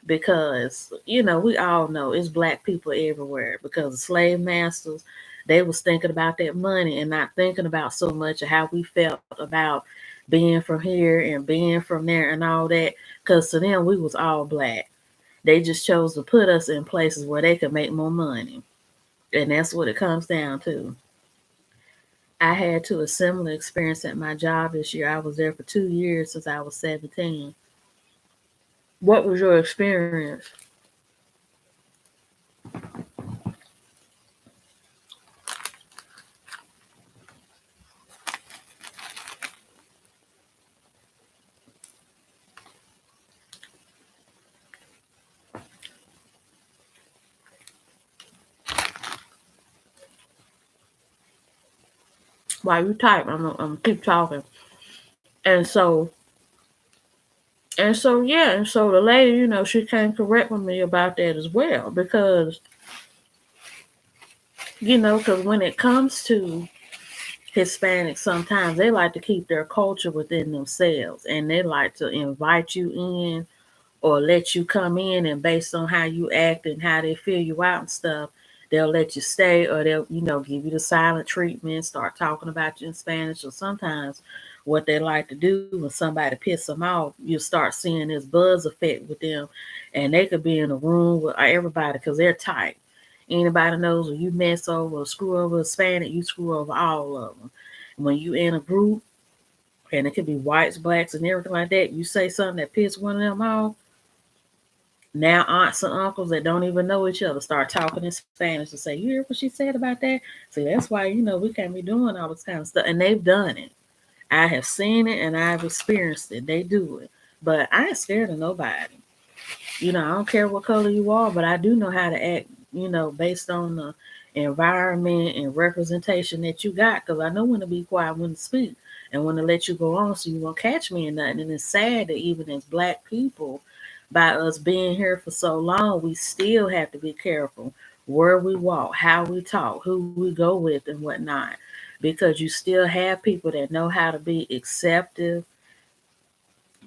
because we all know it's black people everywhere because the slave masters, they was thinking about that money and not thinking about so much of how we felt about being from here and being from there and all that, because to them we was all black. They just chose to put us in places where they could make more money, and that's what it comes down to. I had to a similar experience at my job this year. I was there for 2 years since I was 17. What was your experience? While you type, I'm keep talking. And so yeah, and so the lady, she came correct with me about that as well because because when it comes to Hispanics, sometimes they like to keep their culture within themselves, and they like to invite you in or let you come in, and based on how you act and how they feel you out and stuff, they'll let you stay, or they'll give you the silent treatment, start talking about you in Spanish. Or sometimes what they like to do when somebody piss them off, you start seeing this buzz effect with them, and they could be in a room with everybody because they're tight. Anybody knows when you mess over or screw over a Hispanic, you screw over all of them. When you in a group, and it could be whites, blacks, and everything like that, you say something that piss one of them off, now aunts and uncles that don't even know each other start talking in Spanish and say, "You hear what she said about that?" See, that's why we can't be doing all this kind of stuff. And they've done it. I have seen it and I've experienced it. They do it. But I ain't scared of nobody. I don't care what color you are, but I do know how to act, based on the environment and representation that you got. Because I know when to be quiet, when to speak, and when to let you go on so you won't catch me in nothing. And it's sad that even as black people, by us being here for so long, we still have to be careful where we walk, how we talk, who we go with, and whatnot. Because you still have people that know how to be acceptive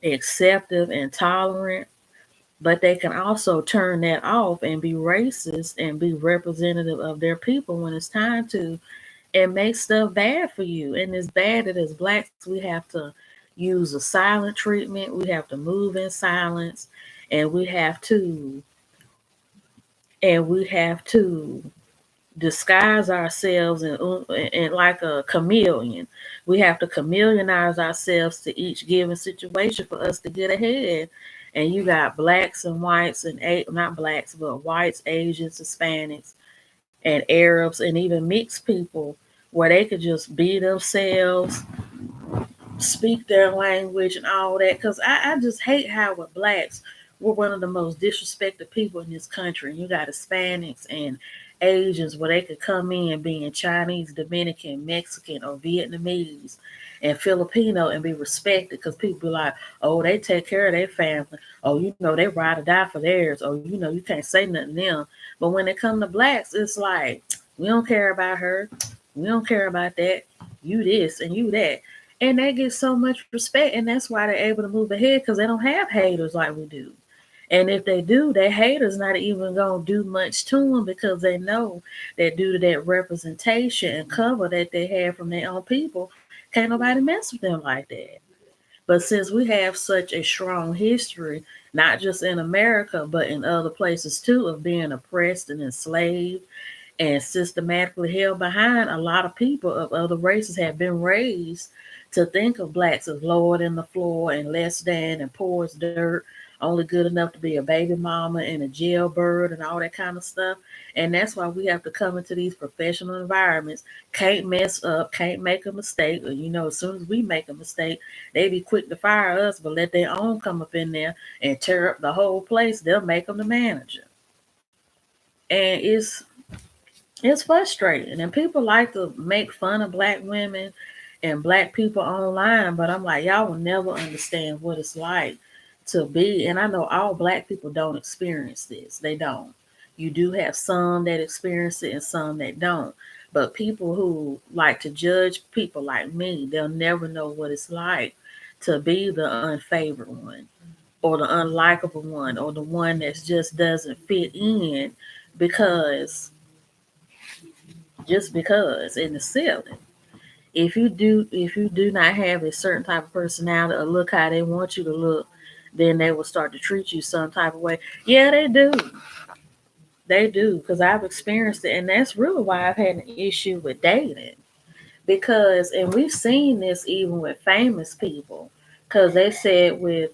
and tolerant, but they can also turn that off and be racist and be representative of their people when it's time to, and make stuff bad for you. And it's bad that as blacks we have to use a silent treatment. We have to move in silence, and we have to disguise ourselves and like a chameleon. We have to chameleonize ourselves to each given situation for us to get ahead. And you got blacks and whites and not blacks, but whites, Asians, Hispanics, and Arabs, and even mixed people where they could just be themselves, speak their language and all that. Because I just hate how with blacks, we're one of the most disrespected people in this country. You got Hispanics and Asians where they could come in being Chinese, Dominican, Mexican, or Vietnamese and Filipino and be respected because people be like, oh, they take care of their family. Oh, they ride or die for theirs. Oh, you can't say nothing to them. But when it come to blacks, it's like, we don't care about her. We don't care about that. You this and you that. And they get so much respect, and that's why they're able to move ahead because they don't have haters like we do. And if they do, their haters not even gonna do much to them because they know that due to that representation and cover that they have from their own people, can't nobody mess with them like that. But since we have such a strong history, not just in America but in other places too, of being oppressed and enslaved and systematically held behind, a lot of people of other races have been raised to think of blacks as lower than the floor and less than and poor as dirt, only good enough to be a baby mama and a jailbird and all that kind of stuff. And that's why we have to come into these professional environments, can't mess up, can't make a mistake. Or, as soon as we make a mistake, they be quick to fire us, but let their own come up in there and tear up the whole place. They'll make them the manager. And it's frustrating, and people like to make fun of black women and black people online, but I'm like, y'all will never understand what it's like to be. And I know all black people don't experience this. They don't. You do have some that experience it and some that don't. But people who like to judge people like me, they'll never know what it's like to be the unfavored one. or the unlikable one, or the one that just doesn't fit in because just because in the ceiling. If you do not have a certain type of personality or look how they want you to look, then they will start to treat you some type of way. Yeah, they do. They do, because I've experienced it, and that's really why I've had an issue with dating. Because, and we've seen this even with famous people, because they said with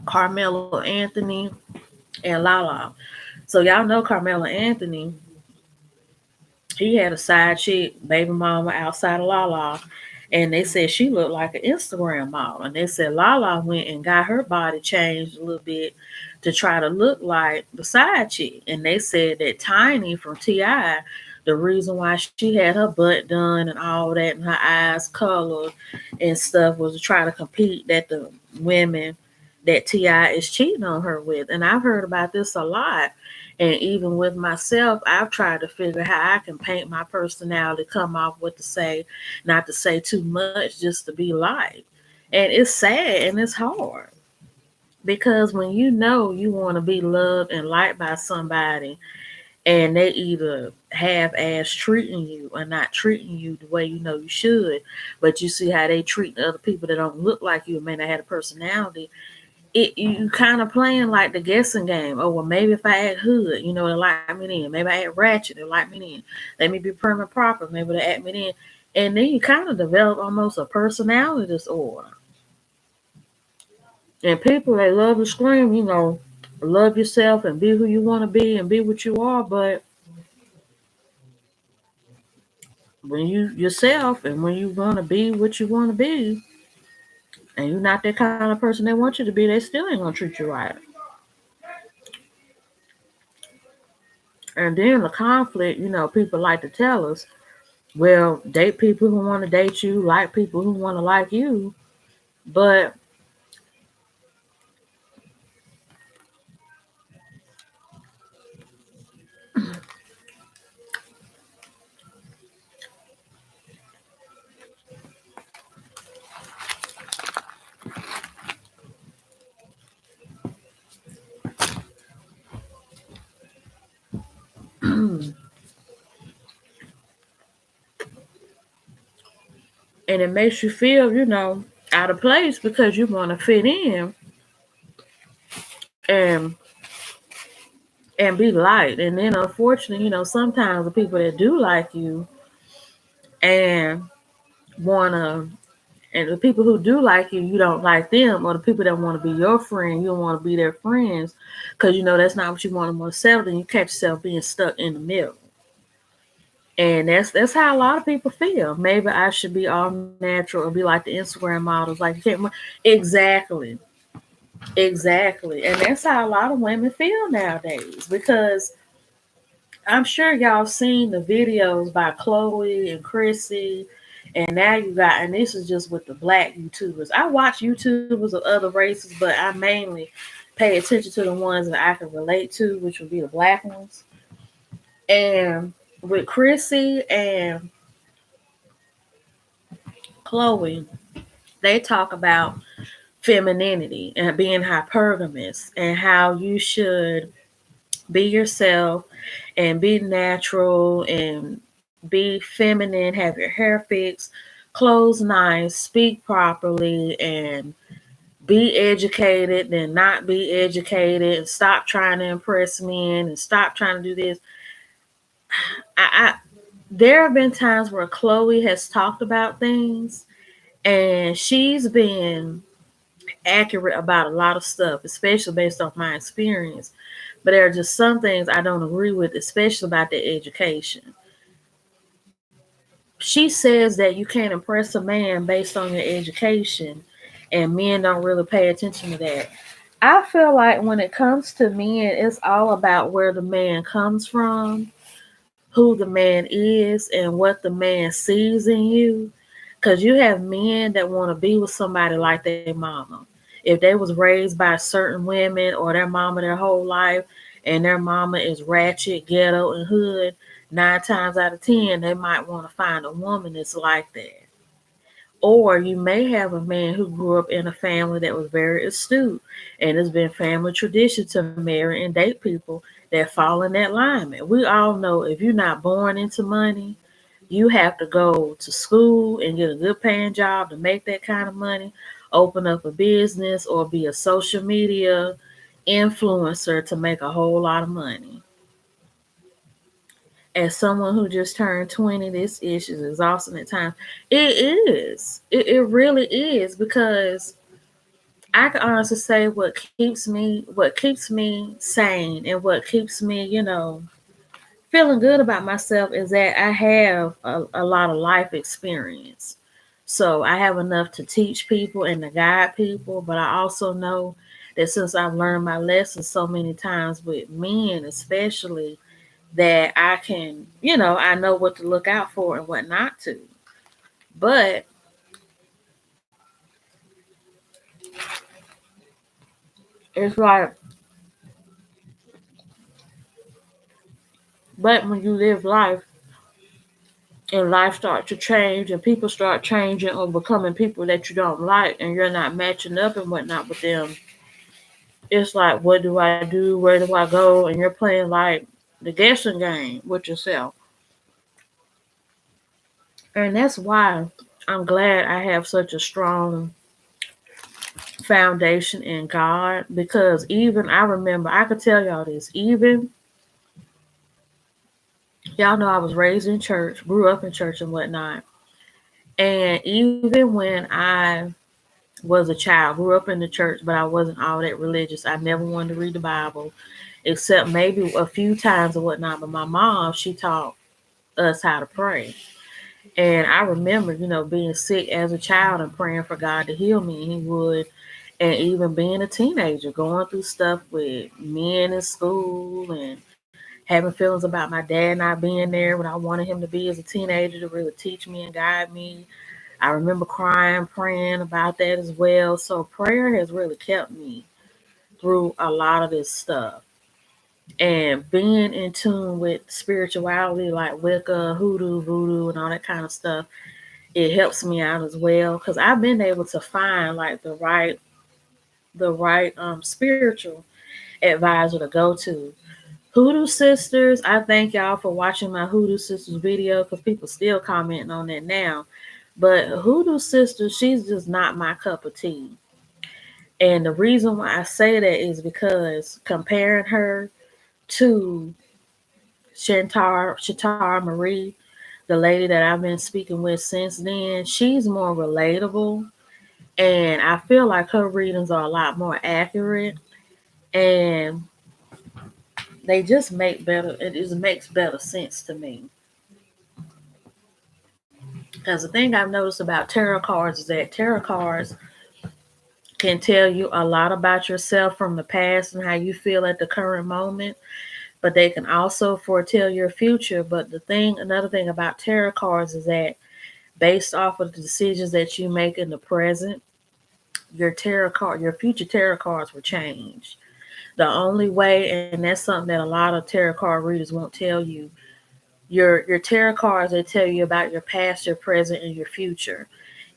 Carmelo Anthony and Lala. So y'all know Carmelo Anthony, he had a side chick, baby mama outside of Lala, and they said she looked like an Instagram model. And they said Lala went and got her body changed a little bit to try to look like the side chick. And they said that Tiny from Ti, the reason why she had her butt done and all that, and her eyes colored and stuff, was to try to compete that the women that Ti is cheating on her with. And I've heard about this a lot. And even with myself, I've tried to figure how I can paint my personality, come off what to say, not to say too much, just to be liked. And it's sad and it's hard because when you know you want to be loved and liked by somebody, and they either half ass treating you or not treating you the way you know you should, but you see how they treat the other people that don't look like you and may not have a personality, you kind of playing like the guessing game. Oh well, maybe if I act hood, they'll like me then. Maybe I act ratchet, they'll like me then. Let me be prim and proper, maybe they'll act me then. And then you kind of develop almost a personality disorder. And people they love to scream, love yourself and be who you want to be and be what you are. But when you yourself and when you want to be what you want to be, and you're not that kind of person they want you to be, they still ain't gonna treat you right. And then the conflict, people like to tell us, well, date people who want to date you, like people who want to like you. But and it makes you feel, out of place because you want to fit in and and be liked. And then unfortunately, sometimes the people that do like you and wanna and the people who do like you don't like them, or the people that want to be your friend, you don't want to be their friends because that's not what you want to settle, and you catch yourself being stuck in the middle. And that's how a lot of people feel. Maybe I should be all natural or be like the Instagram models, like you can't exactly, exactly. And that's how a lot of women feel nowadays because I'm sure y'all seen the videos by Chloe and Chrissy, and now you got, and this is just with the black YouTubers. I watch YouTubers of other races, but I mainly pay attention to the ones that I can relate to, which would be the black ones. And with Chrissy and Chloe, they talk about femininity and being hypergamous and how you should be yourself and be natural and be feminine, have your hair fixed, clothes nice, speak properly, and be educated and not be educated, and stop trying to impress men and stop trying to do this. I there have been times where Chloe has talked about things and she's been accurate about a lot of stuff, especially based off my experience. But there are just some things I don't agree with, especially about the education. She says that you can't impress a man based on your education, and men don't really pay attention to that. I feel like when it comes to men, it's all about where the man comes from, who the man is, and what the man sees in you. Because you have men that want to be with somebody like their mama. If they was raised by certain women or their mama their whole life, and their mama is ratchet, ghetto, and hood, 9 times out of 10, they might want to find a woman that's like that. Or you may have a man who grew up in a family that was very astute, and it's been family tradition to marry and date people that fall in that alignment. We all know if you're not born into money, you have to go to school and get a good paying job to make that kind of money, open up a business, or be a social media influencer to make a whole lot of money. As someone who just turned 20, this issue is exhausting at times. It is. It really is because I can honestly say what keeps me sane and what keeps me, feeling good about myself is that I have a lot of life experience. So I have enough to teach people and to guide people, but I also know that since I've learned my lessons so many times with men, especially, that I can, I know what to look out for and what not to. But it's like, but when you live life and life starts to change and people start changing or becoming people that you don't like and you're not matching up and whatnot with them, it's like, what do I do? Where do I go? And you're playing like the guessing game with yourself. And that's why I'm glad I have such a strong foundation in God because even I remember, I could tell y'all this, even y'all know I was raised in church, grew up in church and whatnot. And even when I was a child, grew up in the church, but I wasn't all that religious. I never wanted to read the Bible, except maybe a few times or whatnot. But my mom, she taught us how to pray. And I remember, being sick as a child and praying for God to heal me, and He would. And even being a teenager, going through stuff with men in school and having feelings about my dad not being there when I wanted him to be as a teenager to really teach me and guide me. I remember crying, praying about that as well. So prayer has really kept me through a lot of this stuff. And being in tune with spirituality like Wicca, hoodoo, voodoo, and all that kind of stuff, it helps me out as well because I've been able to find like the right spiritual advisor to go to. Hoodoo Sisters, I thank y'all for watching my Hoodoo Sisters video because people still commenting on that now. But Hoodoo Sisters, she's just not my cup of tea. And the reason why I say that is because comparing her to Shantar Marie, the lady that I've been speaking with since then, she's more relatable. And I feel like her readings are a lot more accurate. And they just make better, it just makes better sense to me. Because the thing I've noticed about tarot cards is that tarot cards can tell you a lot about yourself from the past and how you feel at the current moment, but they can also foretell your future. But another thing about tarot cards is that based off of the decisions that you make in the present, your future tarot cards will change. The only way, and that's something that a lot of tarot card readers won't tell you, your tarot cards, they tell you about your past, your present, and your future.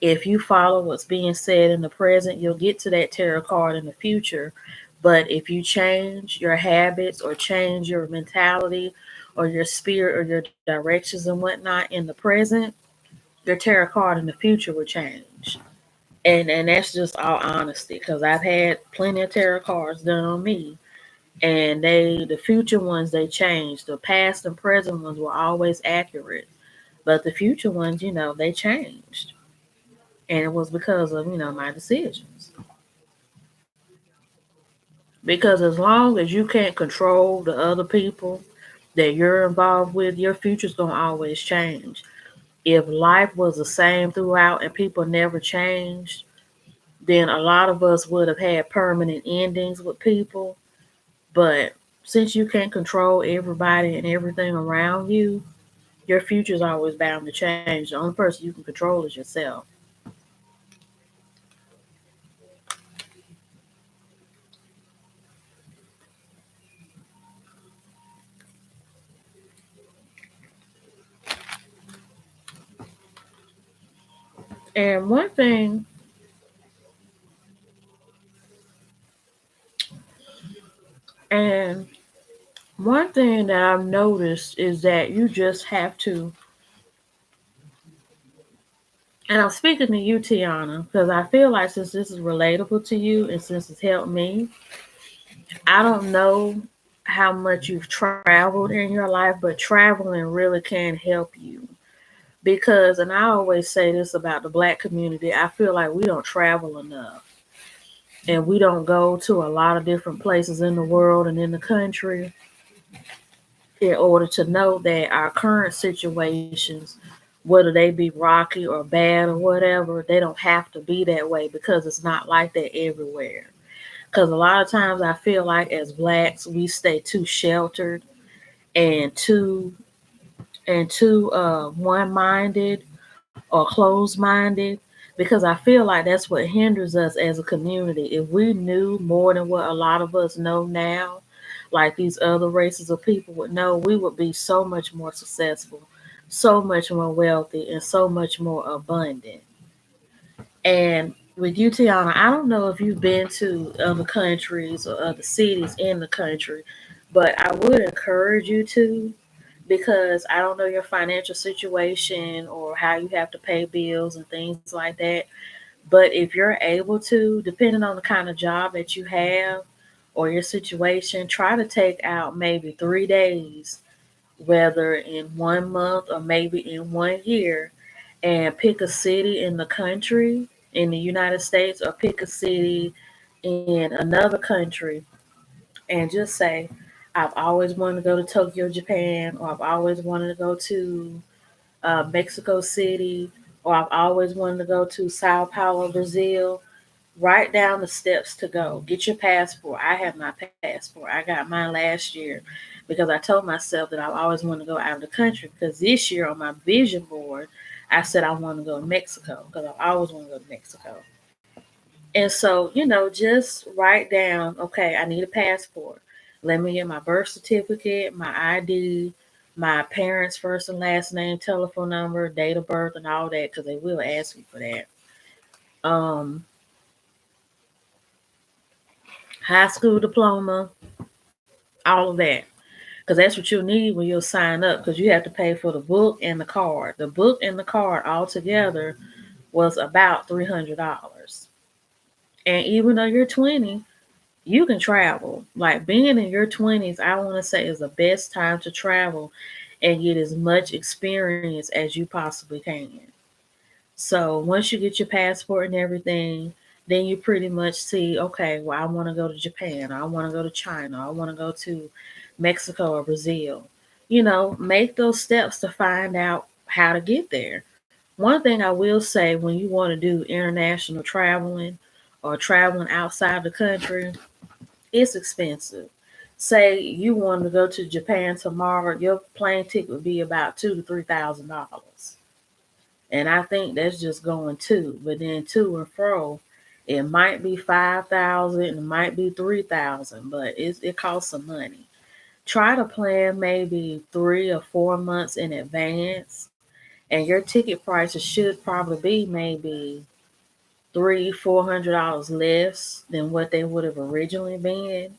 If you follow what's being said in the present, you'll get to that tarot card in the future. But if you change your habits or change your mentality or your spirit or your directions and whatnot in the present, your tarot card in the future will change. And that's just all honesty because I've had plenty of tarot cards done on me, and the future ones, they change. The past and present ones were always accurate, but the future ones, they changed, and it was because of my decisions. Because as long as you can't control the other people that you're involved with, your future's gonna always change. If life was the same throughout and people never changed, then a lot of us would have had permanent endings with people. But since you can't control everybody and everything around you, your future is always bound to change. The only person you can control is yourself. And and one thing that I've noticed is that you just have to, and I'm speaking to you, Tiana, because I feel like since this is relatable to you and since it's helped me, I don't know how much you've traveled in your life, but traveling really can help you. Because, and I always say this about the black community, I feel like we don't travel enough. And we don't go to a lot of different places in the world and in the country in order to know that our current situations, whether they be rocky or bad or whatever, they don't have to be that way because it's not like that everywhere. Because a lot of times I feel like as blacks, we stay too sheltered and too one minded or closed minded because I feel like that's what hinders us as a community. If we knew more than what a lot of us know now, like these other races of people would know, we would be so much more successful, so much more wealthy, and so much more abundant. And with you, Tiana, I don't know if you've been to other countries or other cities in the country, but I would encourage you to because I don't know your financial situation or how you have to pay bills and things like that. But if you're able to, depending on the kind of job that you have or your situation, try to take out maybe 3 days, whether in 1 month or maybe in 1 year, and pick a city in the country in the United States or pick a city in another country and just say, I've always wanted to go to Tokyo, Japan, or I've always wanted to go to Mexico City, or I've always wanted to go to Sao Paulo, Brazil. Write down the steps to go. Get your passport. I have my passport. I got mine last year because I told myself that I've always wanted to go out of the country. Because this year on my vision board, I said I want to go to Mexico because I've always wanted to go to Mexico. And so, just write down, okay, I need a passport. Let me get my birth certificate, my ID, my parents' first and last name, telephone number, date of birth, and all that, because they will ask you for that. Um, High school diploma, all of that. Because that's what you'll need when you'll sign up, because you have to pay for the book and the card. The book and the card all together was about $300. And even though you're 20, you can travel. Like being in your 20s, I want to say is the best time to travel and get as much experience as you possibly can. So once you get your passport and everything, then you pretty much see, okay, well, I want to go to Japan, or I want to go to China, or I want to go to Mexico or Brazil. Make those steps to find out how to get there. One thing I will say when you want to do international traveling or traveling outside the country, it's expensive. Say you wanted to go to Japan tomorrow, your plane ticket would be about $2,000 to $3,000, and I think that's just going to. But then to and fro, it might be 5,000, it might be 3,000, but it costs some money. Try to plan maybe 3 or 4 months in advance, and your ticket prices should probably be maybe $300-400 less than what they would have originally been.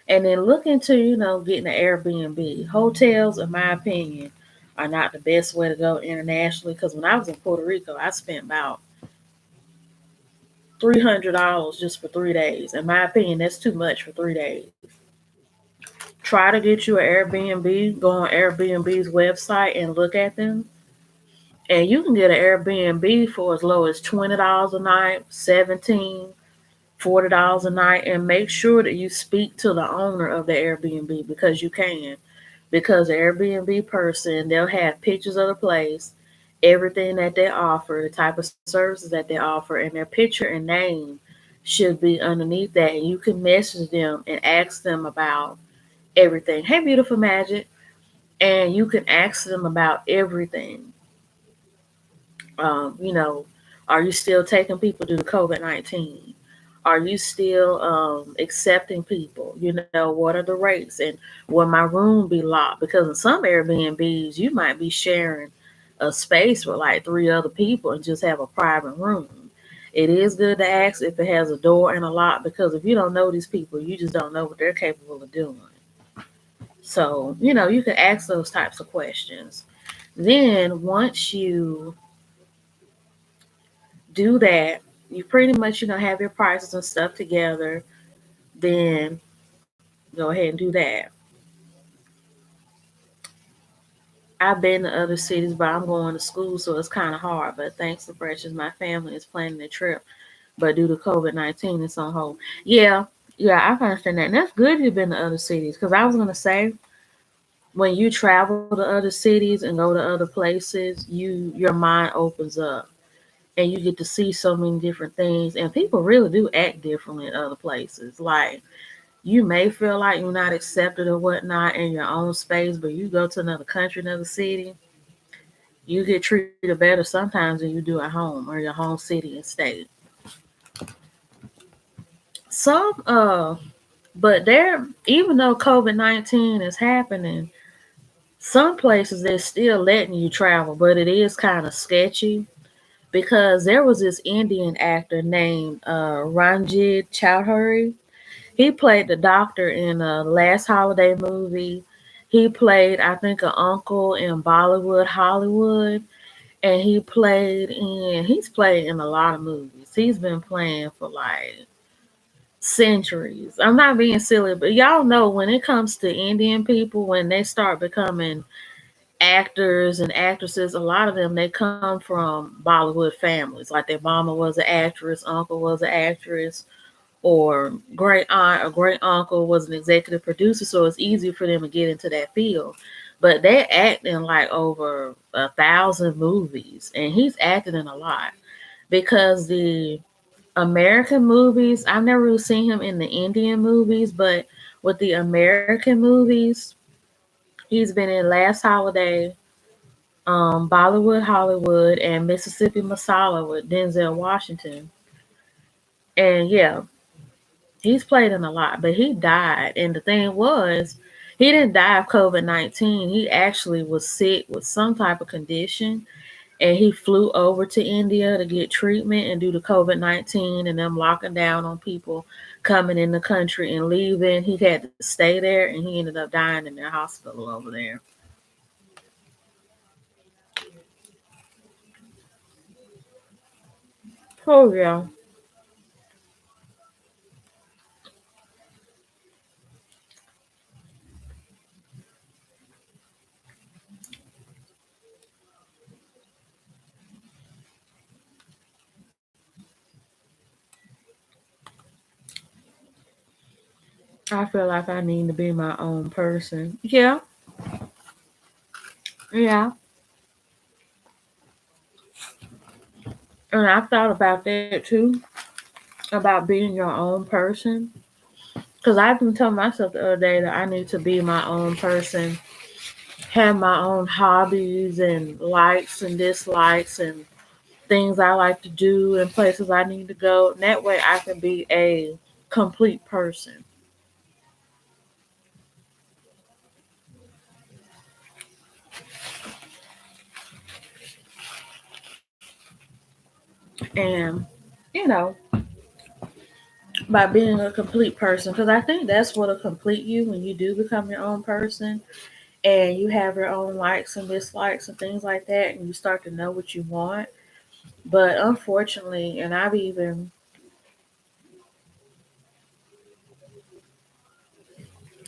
And then look into, getting an Airbnb. Hotels, in my opinion, are not the best way to go internationally. Because when I was in Puerto Rico, I spent about $300 just for 3 days. In my opinion, that's too much for 3 days. Try to get you an Airbnb. Go on Airbnb's website and look at them. And you can get an Airbnb for as low as $20 a night, 17, $40 a night, and make sure that you speak to the owner of the Airbnb because you can. Because the Airbnb person, they'll have pictures of the place, everything that they offer, the type of services that they offer, and their picture and name should be underneath that. And you can message them and ask them about everything. Hey, beautiful magic. And you can ask them about everything. Um, you know, are you still taking people due to COVID-19? Are you still accepting people? What are the rates? And will my room be locked? Because in some Airbnbs, you might be sharing a space with like three other people and just have a private room. It is good to ask if it has a door and a lock because if you don't know these people, you just don't know what they're capable of doing. So, you can ask those types of questions. Then once you do that, you pretty much, have your prices and stuff together. Then go ahead and do that. I've been to other cities, but I'm going to school, so it's kind of hard. But thanks to Precious, my family is planning a trip. But due to COVID-19, it's on hold. Yeah, yeah, I can understand that. And that's good you've been to other cities. Because I was going to say, when you travel to other cities and go to other places, your mind opens up and you get to see so many different things. And people really do act differently in other places. Like, you may feel like you're not accepted or whatnot in your own space, but you go to another country, another city, you get treated better sometimes than you do at home or your home city and state. Some but there, even though COVID-19 is happening, some places they're still letting you travel, but it is kind of sketchy because there was this Indian actor named Ranjit Chowdhury. He played the doctor in Last Holiday movie. He played, I think, an uncle in Bollywood, Hollywood, and he's played in a lot of movies. He's been playing for like centuries. I'm not being silly, but y'all know when it comes to Indian people, when they start becoming actors and actresses, a lot of them they come from Bollywood families. Like their mama was an actress, uncle was an actress, or great aunt or great uncle was an executive producer, so it's easy for them to get into that field. But they act in like over 1,000 movies, and he's acted in a lot because the American movies, I've never really seen him in the Indian movies, but with the American movies, he's been in Last Holiday, Bollywood Hollywood, and Mississippi Masala with Denzel Washington. And yeah, he's played in a lot, but he died. And the thing was, he didn't die of COVID-19. He actually was sick with some type of condition. And he flew over to India to get treatment. And due to COVID-19 and them locking down on people coming in the country and leaving, he had to stay there and he ended up dying in their hospital over there. Oh, yeah. I feel like I need to be my own person. Yeah, yeah. And I've thought about that too, about being your own person. Because I've been telling myself the other day that I need to be my own person, have my own hobbies and likes and dislikes and things I like to do and places I need to go. And that way I can be a complete person. And, you know, by being a complete person, because I think that's what'll complete you when you do become your own person and you have your own likes and dislikes and things like that, and you start to know what you want. But unfortunately, and I've even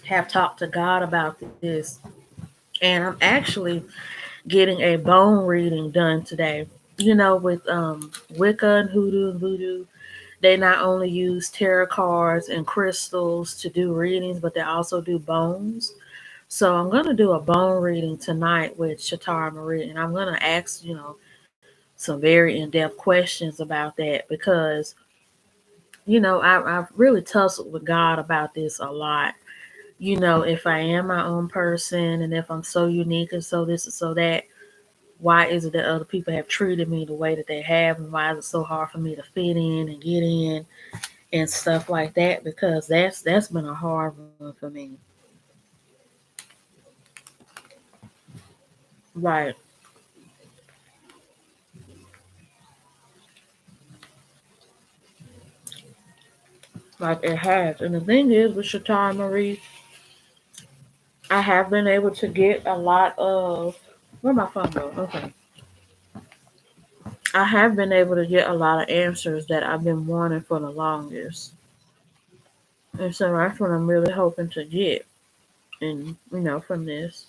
have talked to God about this, and I'm actually getting a bone reading done today. With Wicca and Hoodoo and Voodoo, they not only use tarot cards and crystals to do readings, but they also do bones. So I'm gonna do a bone reading tonight with Shatara Marie, and I'm gonna ask some very in-depth questions about that because I've really tussled with God about this a lot. If I am my own person and if I'm so unique and so this and so that, why is it that other people have treated me the way that they have, and why is it so hard for me to fit in and get in and stuff like that? Because that's been a hard one for me. Like Like it has. And the thing is with Shatar Marie, I have been able to get a lot of where my phone go? Okay. I have been able to get a lot of answers that I've been wanting for the longest. And so that's what I'm really hoping to get and from this.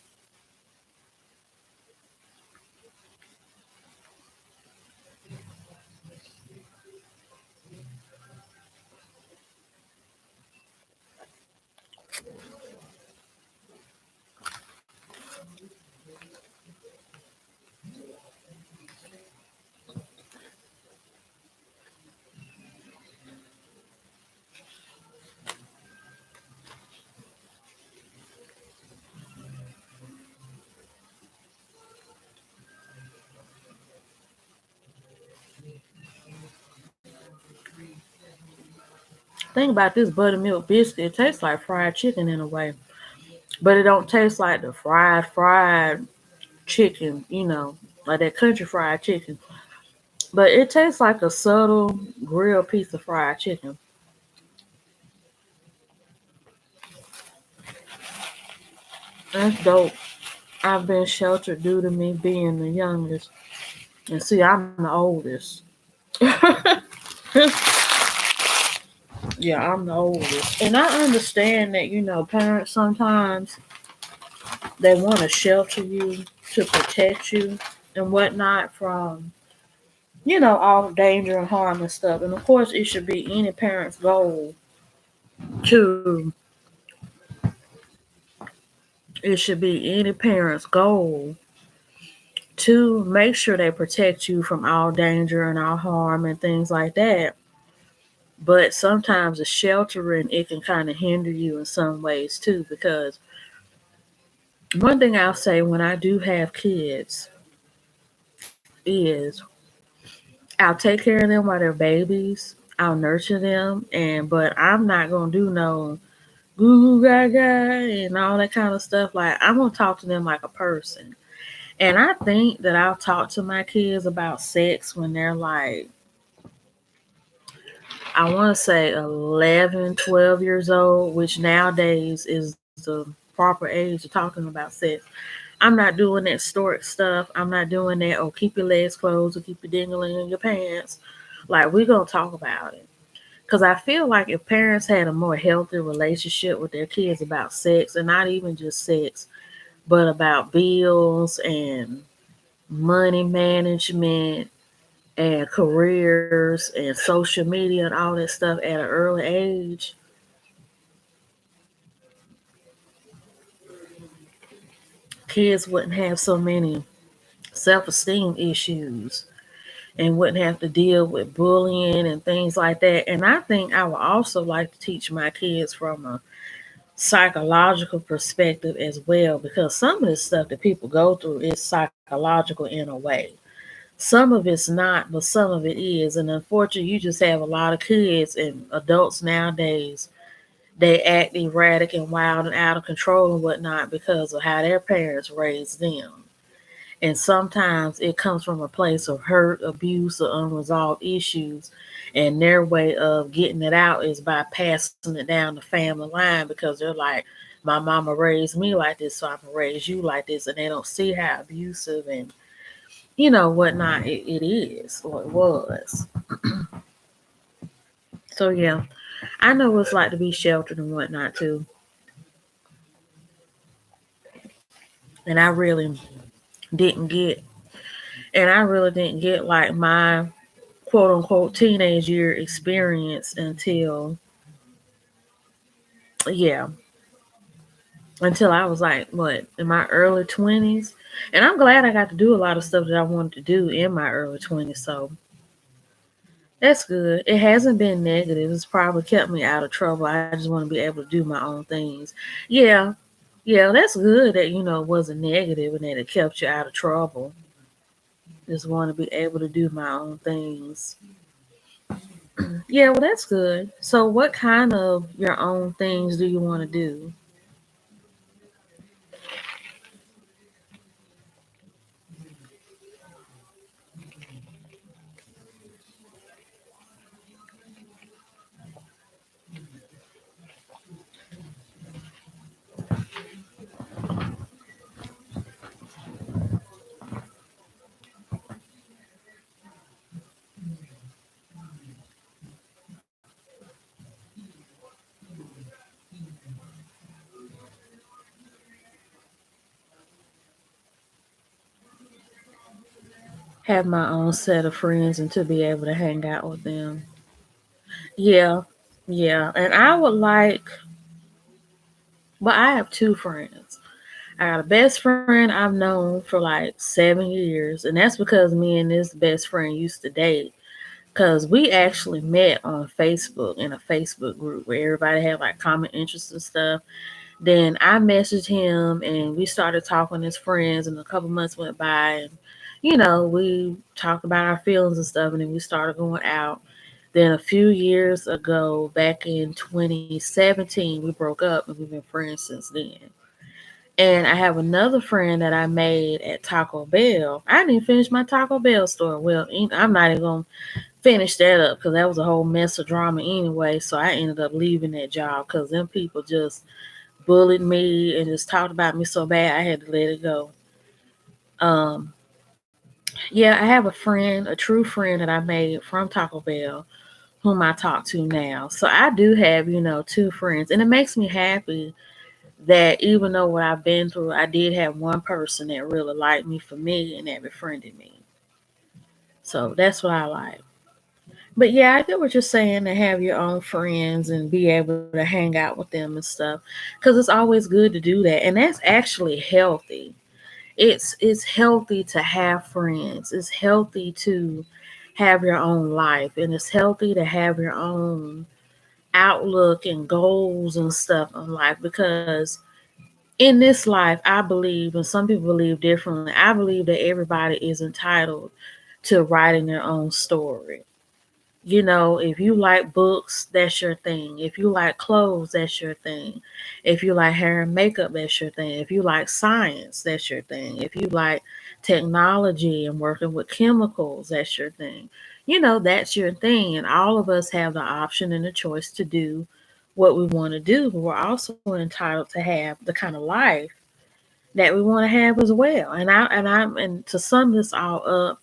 Think about this buttermilk biscuit. It tastes like fried chicken in a way. But it don't taste like the fried chicken, like that country fried chicken. But it tastes like a subtle grilled piece of fried chicken. That's dope. I've been sheltered due to me being the youngest. And see, I'm the oldest. Yeah, I'm the oldest. And I understand that, parents sometimes they want to shelter you to protect you and whatnot from, all danger and harm and stuff. And of course, it should be any parent's goal to, it should be any parent's goal to make sure they protect you from all danger and all harm and things like that. But sometimes the sheltering, it can kind of hinder you in some ways too, because one thing I'll say when I do have kids is I'll take care of them while they're babies. I'll nurture them, but I'm not gonna do no goo goo gaga and all that kind of stuff. Like I'm gonna talk to them like a person. And I think that I'll talk to my kids about sex when they're like, I want to say 11, 12 years old, which nowadays is the proper age of talking about sex. I'm not doing that stork stuff. I'm not doing that, oh, keep your legs closed or keep your dingling in your pants. Like, we're going to talk about it. Because I feel like if parents had a more healthy relationship with their kids about sex, and not even just sex, but about bills and money management and careers and social media and all that stuff at an early age, kids wouldn't have so many self esteem issues and wouldn't have to deal with bullying and things like that. And I think I would also like to teach my kids from a psychological perspective as well, because some of the stuff that people go through is psychological in a way. Some of it's not, but some of it is. And unfortunately, you just have a lot of kids and adults nowadays. They act erratic and wild and out of control and whatnot because of how their parents raised them. And sometimes it comes from a place of hurt, abuse, or unresolved issues. And their way of getting it out is by passing it down the family line because they're like, my mama raised me like this, so I'm going to raise you like this. And they don't see how abusive and, whatnot it is or it was. So, yeah, I know what it's like to be sheltered and whatnot too. And didn't get, I really didn't get like my quote unquote teenage year experience until, yeah, until I was like, what, in my early 20s. And I'm glad I got to do a lot of stuff that I wanted to do in my early 20s. So that's good. It hasn't been negative. It's probably kept me out of trouble. I just want to be able to do my own things. Yeah. Yeah, that's good that, it wasn't negative and that it kept you out of trouble. Just want to be able to do my own things. Yeah, well, that's good. So, what kind of your own things do you want to do? have my own set of friends and to be able to hang out with them. Yeah, yeah. And I would like, well, I have two friends. I got a best friend I've known for like 7 years, and that's because me and this best friend used to date. Because we actually met on Facebook in a Facebook group where everybody had like common interests and stuff. Then I messaged him and we started talking as friends, and a couple months went by, and we talked about our feelings and stuff, and then we started going out. Then a few years ago, back in 2017, we broke up and we've been friends since then. And I have another friend that I made at Taco Bell. I didn't even finish my Taco Bell story. Well, I'm not even going to finish that up because that was a whole mess of drama anyway. So I ended up leaving that job because them people just bullied me and just talked about me so bad I had to let it go. Um, yeah, I have a friend, a true friend that I made from Taco Bell whom I talk to now. So I do have, two friends. And it makes me happy that even though what I've been through, I did have one person that really liked me for me and that befriended me. So that's what I like. But yeah, I get what you're saying to have your own friends and be able to hang out with them and stuff, because it's always good to do that, and that's actually healthy. It's healthy to have friends. It's healthy to have your own life, and it's healthy to have your own outlook and goals and stuff in life because in this life, I believe, and some people believe differently, I believe that everybody is entitled to writing their own story. If you like books, that's your thing. If you like clothes, that's your thing. If you like hair and makeup, that's your thing. If you like science, that's your thing. If you like technology and working with chemicals, that's your thing. That's your thing. And all of us have the option and the choice to do what we want to do, but we're also entitled to have the kind of life that we want to have as well. And to sum this all up,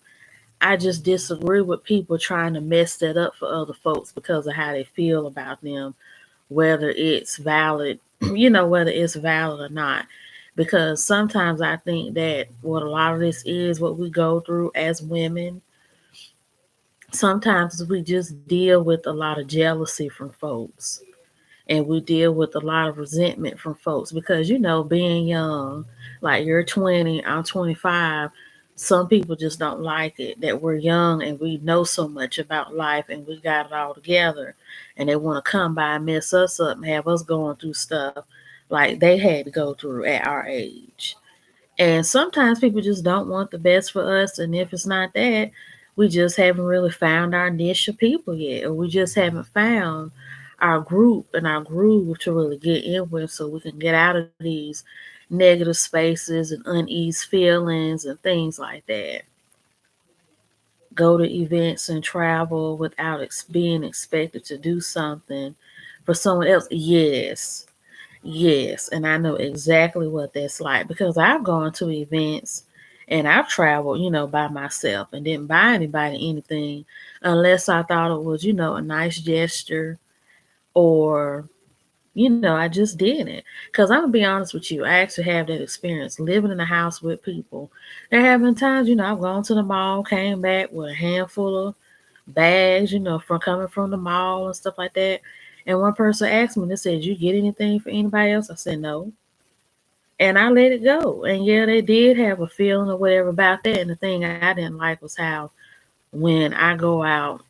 I just disagree with people trying to mess that up for other folks because of how they feel about them, whether it's valid, whether it's valid or not. Because sometimes I think that what a lot of this is, what we go through as women, sometimes we just deal with a lot of jealousy from folks, and we deal with a lot of resentment from folks because being young, like you're 20, I'm 25, some people just don't like it that we're young and we know so much about life and we got it all together, and they want to come by and mess us up and have us going through stuff like they had to go through at our age. And sometimes people just don't want the best for us. And if it's not that, we just haven't really found our niche of people yet, or we just haven't found our group and our groove to really get in with so we can get out of these negative spaces and unease feelings and things like that. Go to events and travel without being expected to do something for someone else. Yes. Yes, and I know exactly what that's like because I've gone to events and I've traveled, by myself and didn't buy anybody anything unless I thought it was, a nice gesture or, I just did it. Because I'm going to be honest with you, I actually have that experience living in a house with people. There have been times, I've gone to the mall, came back with a handful of bags, from coming from the mall and stuff like that. And one person asked me, they said, "You get anything for anybody else?" I said, "No." And I let it go. And yeah, they did have a feeling or whatever about that. And the thing I didn't like was how when I go out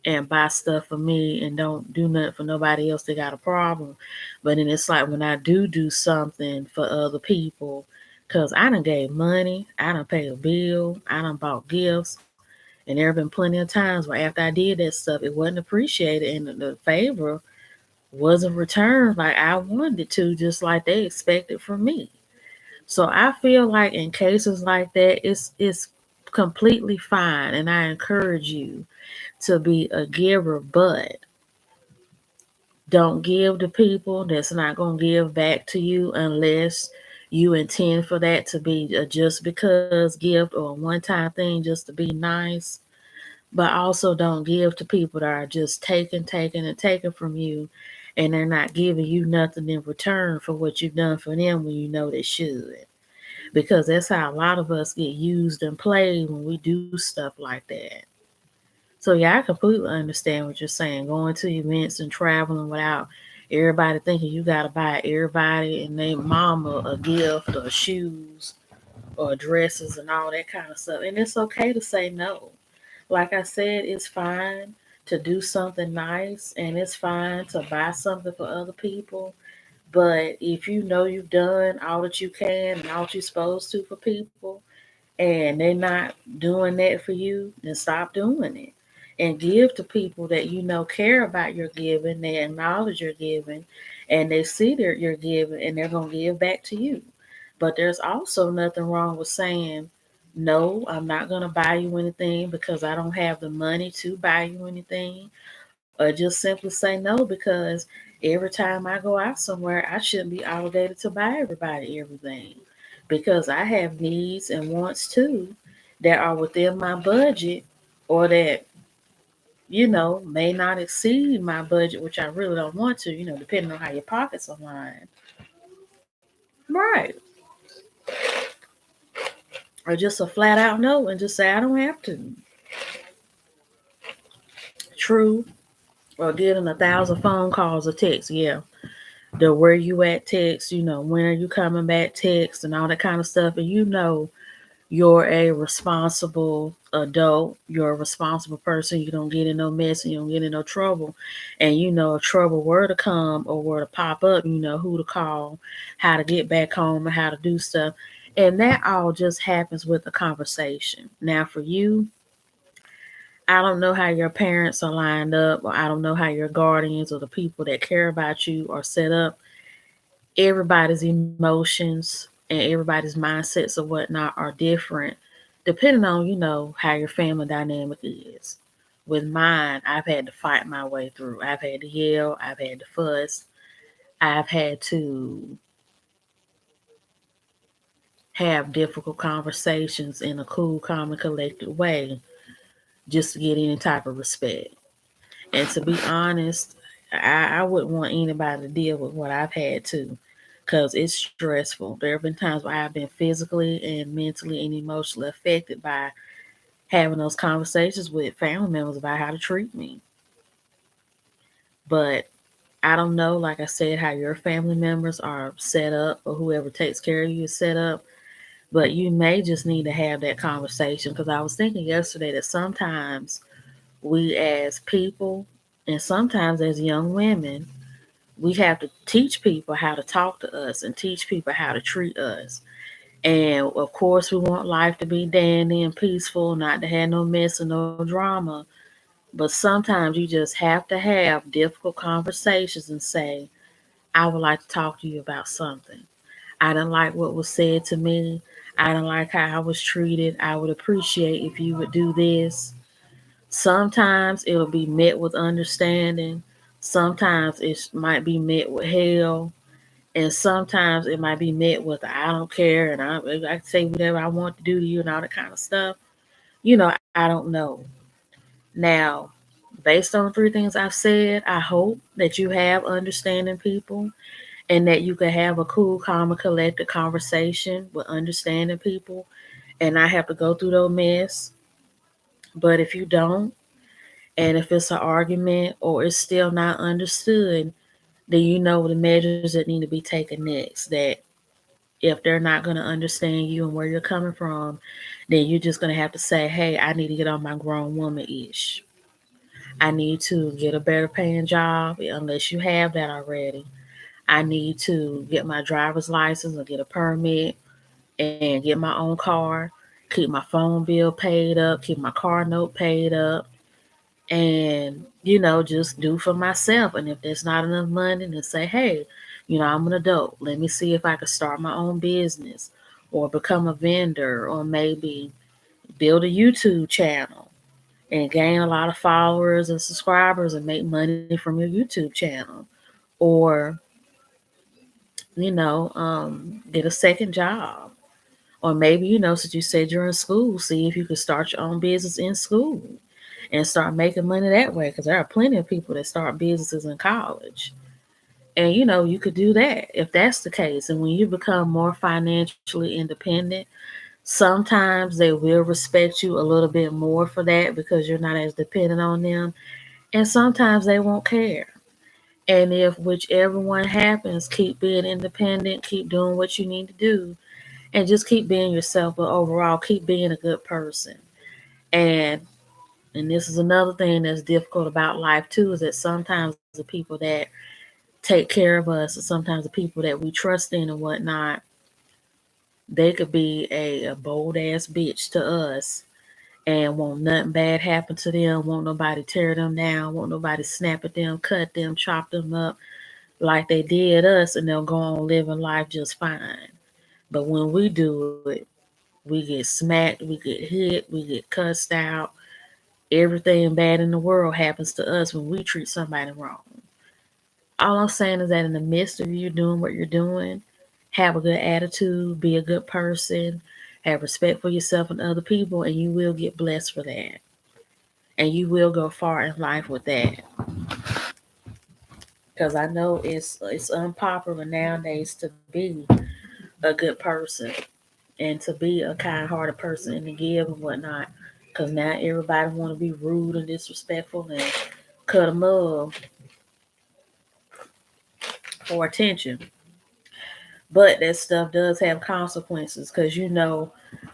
and buy stuff for me and don't do nothing for nobody else, they got a problem. But then it's like when I do something for other people, because I done gave money, I done paid a bill, I done bought gifts, and there have been plenty of times where after I did that stuff, it wasn't appreciated and the favor wasn't returned like I wanted it to, just like they expected from me. So I feel like in cases like that, it's completely fine, and I encourage you to be a giver, but don't give to people that's not gonna give back to you unless you intend for that to be a just because gift or a one time thing just to be nice. But also don't give to people that are just taking, and taking from you, and they're not giving you nothing in return for what you've done for them when you know they should. because that's how a lot of us get used and played when we do stuff like that. So yeah, I completely understand what you're saying. Going to events and traveling without everybody thinking you gotta buy everybody and their mama a gift or shoes or dresses and all that kind of stuff. And it's okay to say no. Like I said, it's fine to do something nice and it's fine to buy something for other people. But if you know you've done all that you can and all that you're supposed to for people, and they're not doing that for you, then stop doing it. And give to people that you know care about your giving, they acknowledge your giving, and they see that you're giving, and they're going to give back to you. But there's also nothing wrong with saying, no, I'm not going to buy you anything because I don't have the money to buy you anything. Or just simply say no because every time I go out somewhere, I shouldn't be obligated to buy everybody everything because I have needs and wants too that are within my budget or that, may not exceed my budget, which I really don't want to, depending on how your pockets are lined. Right. Or just a flat out no and just say, I don't have to. True. Or getting 1,000 phone calls or texts. Yeah. The where you at text, when are you coming back text and all that kind of stuff. And you're a responsible adult. You're a responsible person. You don't get in no mess and you don't get in no trouble. And if trouble were to come or were to pop up, you know who to call, how to get back home, and how to do stuff. And that all just happens with a conversation. Now, for you, I don't know how your parents are lined up, or I don't know how your guardians or the people that care about you are set up. Everybody's emotions and everybody's mindsets or whatnot are different depending on, how your family dynamic is. With mine, I've had to fight my way through. I've had to yell, I've had to fuss, I've had to have difficult conversations in a cool, calm, and collected way just to get any type of respect. And to be honest, I wouldn't want anybody to deal with what I've had to because it's stressful. There have been times where I've been physically and mentally and emotionally affected by having those conversations with family members about how to treat me. But I don't know, like I said, how your family members are set up or whoever takes care of you is set up. But you may just need to have that conversation because I was thinking yesterday that sometimes we as people and sometimes as young women, we have to teach people how to talk to us and teach people how to treat us. And of course, we want life to be dandy and peaceful, not to have no mess and no drama. But sometimes you just have to have difficult conversations and say, I would like to talk to you about something. I didn't like what was said to me. I didn't like how I was treated. I would appreciate if you would do this. Sometimes it'll be met with understanding. Sometimes it might be met with hell. And sometimes it might be met with I don't care and I can say whatever I want to do to you and all that kind of stuff. I don't know. Now, based on the three things I've said, I hope that you have understanding people and that you can have a cool, calm, and collected conversation with understanding people and not have to go through those mess. But if you don't, and if it's an argument or it's still not understood, then you know the measures that need to be taken next. That if they're not going to understand you and where you're coming from, then you're just going to have to say, hey, I need to get on my grown woman ish. I need to get a better paying job, unless you have that already. I need to get my driver's license or get a permit and get my own car, keep my phone bill paid up, keep my car note paid up, and just do for myself. And if there's not enough money, then say, hey, I'm an adult, let me see if I could start my own business or become a vendor or maybe build a YouTube channel and gain a lot of followers and subscribers and make money from your YouTube channel. Or get a second job. Or maybe, since you said you're in school, see if you could start your own business in school and start making money that way. Because there are plenty of people that start businesses in college. And you could do that if that's the case. And when you become more financially independent, sometimes they will respect you a little bit more for that because you're not as dependent on them. And sometimes they won't care. And if whichever one happens, keep being independent, keep doing what you need to do, and just keep being yourself. But overall, keep being a good person. And and this is another thing that's difficult about life too, is that sometimes the people that take care of us, and sometimes the people that we trust in and whatnot, they could be a bold ass bitch to us and won't nothing bad happen to them, won't nobody tear them down, won't nobody snap at them, cut them, chop them up like they did us, and they'll go on living life just fine. But when we do it, we get smacked, we get hit, we get cussed out. Everything bad in the world happens to us when we treat somebody wrong. All I'm saying is that in the midst of you doing what you're doing, have a good attitude, be a good person, have respect for yourself and other people, and you will get blessed for that. And you will go far in life with that. Because I know it's unpopular nowadays to be a good person and to be a kind-hearted person and to give and whatnot. Because now everybody want to be rude and disrespectful and cut them up for attention. But that stuff does have consequences because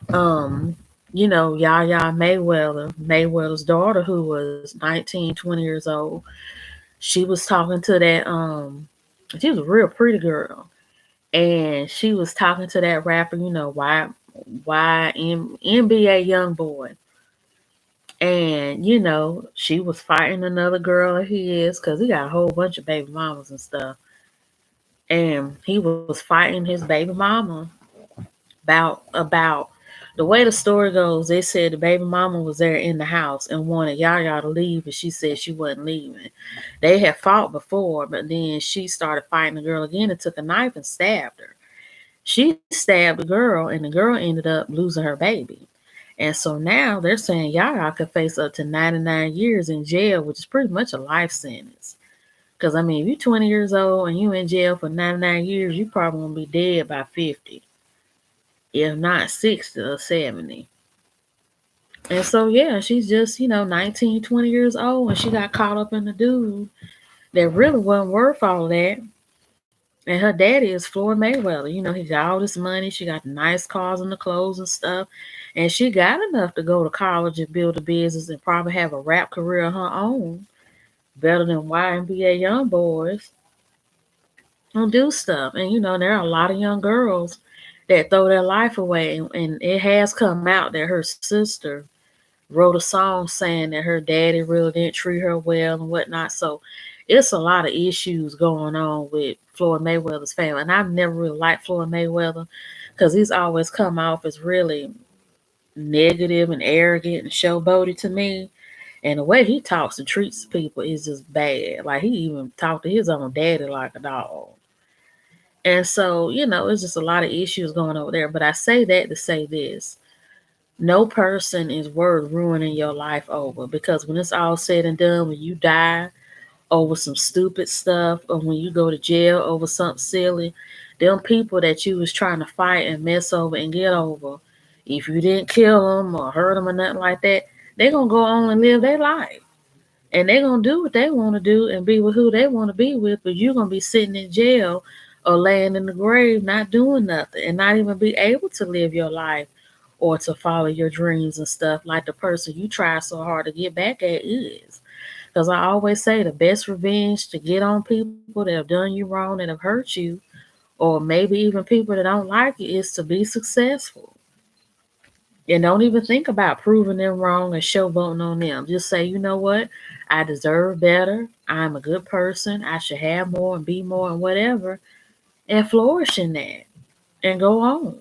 um, Yaya Mayweather's daughter, who was 19, 20 years old, she was talking to that she was a real pretty girl. And she was talking to that rapper, NBA young boy. And she was fighting another girl of his because he got a whole bunch of baby mamas and stuff. And he was fighting his baby mama about the way the story goes. They said the baby mama was there in the house and wanted Yaya to leave, and she said she wasn't leaving. They had fought before, but then she started fighting the girl again and took a knife and stabbed her. She stabbed the girl, and the girl ended up losing her baby. And so now they're saying Yaya could face up to 99 years in jail, which is pretty much a life sentence. Because, I mean, if you're 20 years old and you in jail for 99 years, you probably going to be dead by 50, if not 60 or 70. And so, yeah, she's just, 19, 20 years old, and she got caught up in the dude that really wasn't worth all of that. And her daddy is Floyd Mayweather. He got all this money. She got the nice cars and the clothes and stuff. And she got enough to go to college and build a business and probably have a rap career of her own. Better than YMBA young boys and do stuff. And, there are a lot of young girls that throw their life away. And it has come out that her sister wrote a song saying that her daddy really didn't treat her well and whatnot. So it's a lot of issues going on with Floyd Mayweather's family. And I've never really liked Floyd Mayweather because he's always come off as really negative and arrogant and showboaty to me. And the way he talks and treats people is just bad. Like he even talked to his own daddy like a dog. And so, it's just a lot of issues going over there. But I say that to say this: no person is worth ruining your life over, because when it's all said and done, when you die over some stupid stuff or when you go to jail over something silly, them people that you was trying to fight and mess over and get over, if you didn't kill them or hurt them or nothing like that, they're going to go on and live their life. And they're going to do what they want to do and be with who they want to be with, but you're going to be sitting in jail or laying in the grave not doing nothing and not even be able to live your life or to follow your dreams and stuff like the person you try so hard to get back at is. Because I always say the best revenge to get on people that have done you wrong, that have hurt you, or maybe even people that don't like you, is to be successful. And don't even think about proving them wrong and showboating on them. Just say, you know what? I deserve better. I'm a good person. I should have more and be more and whatever. And flourish in that. And go on.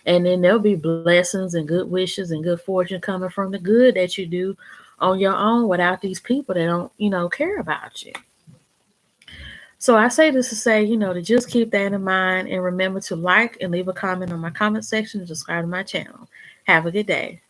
And then there'll be blessings and good wishes and good fortune coming from the good that you do on your own without these people that don't, care about you. So I say this to say, to just keep that in mind and remember to like and leave a comment on my comment section and subscribe to my channel. Have a good day.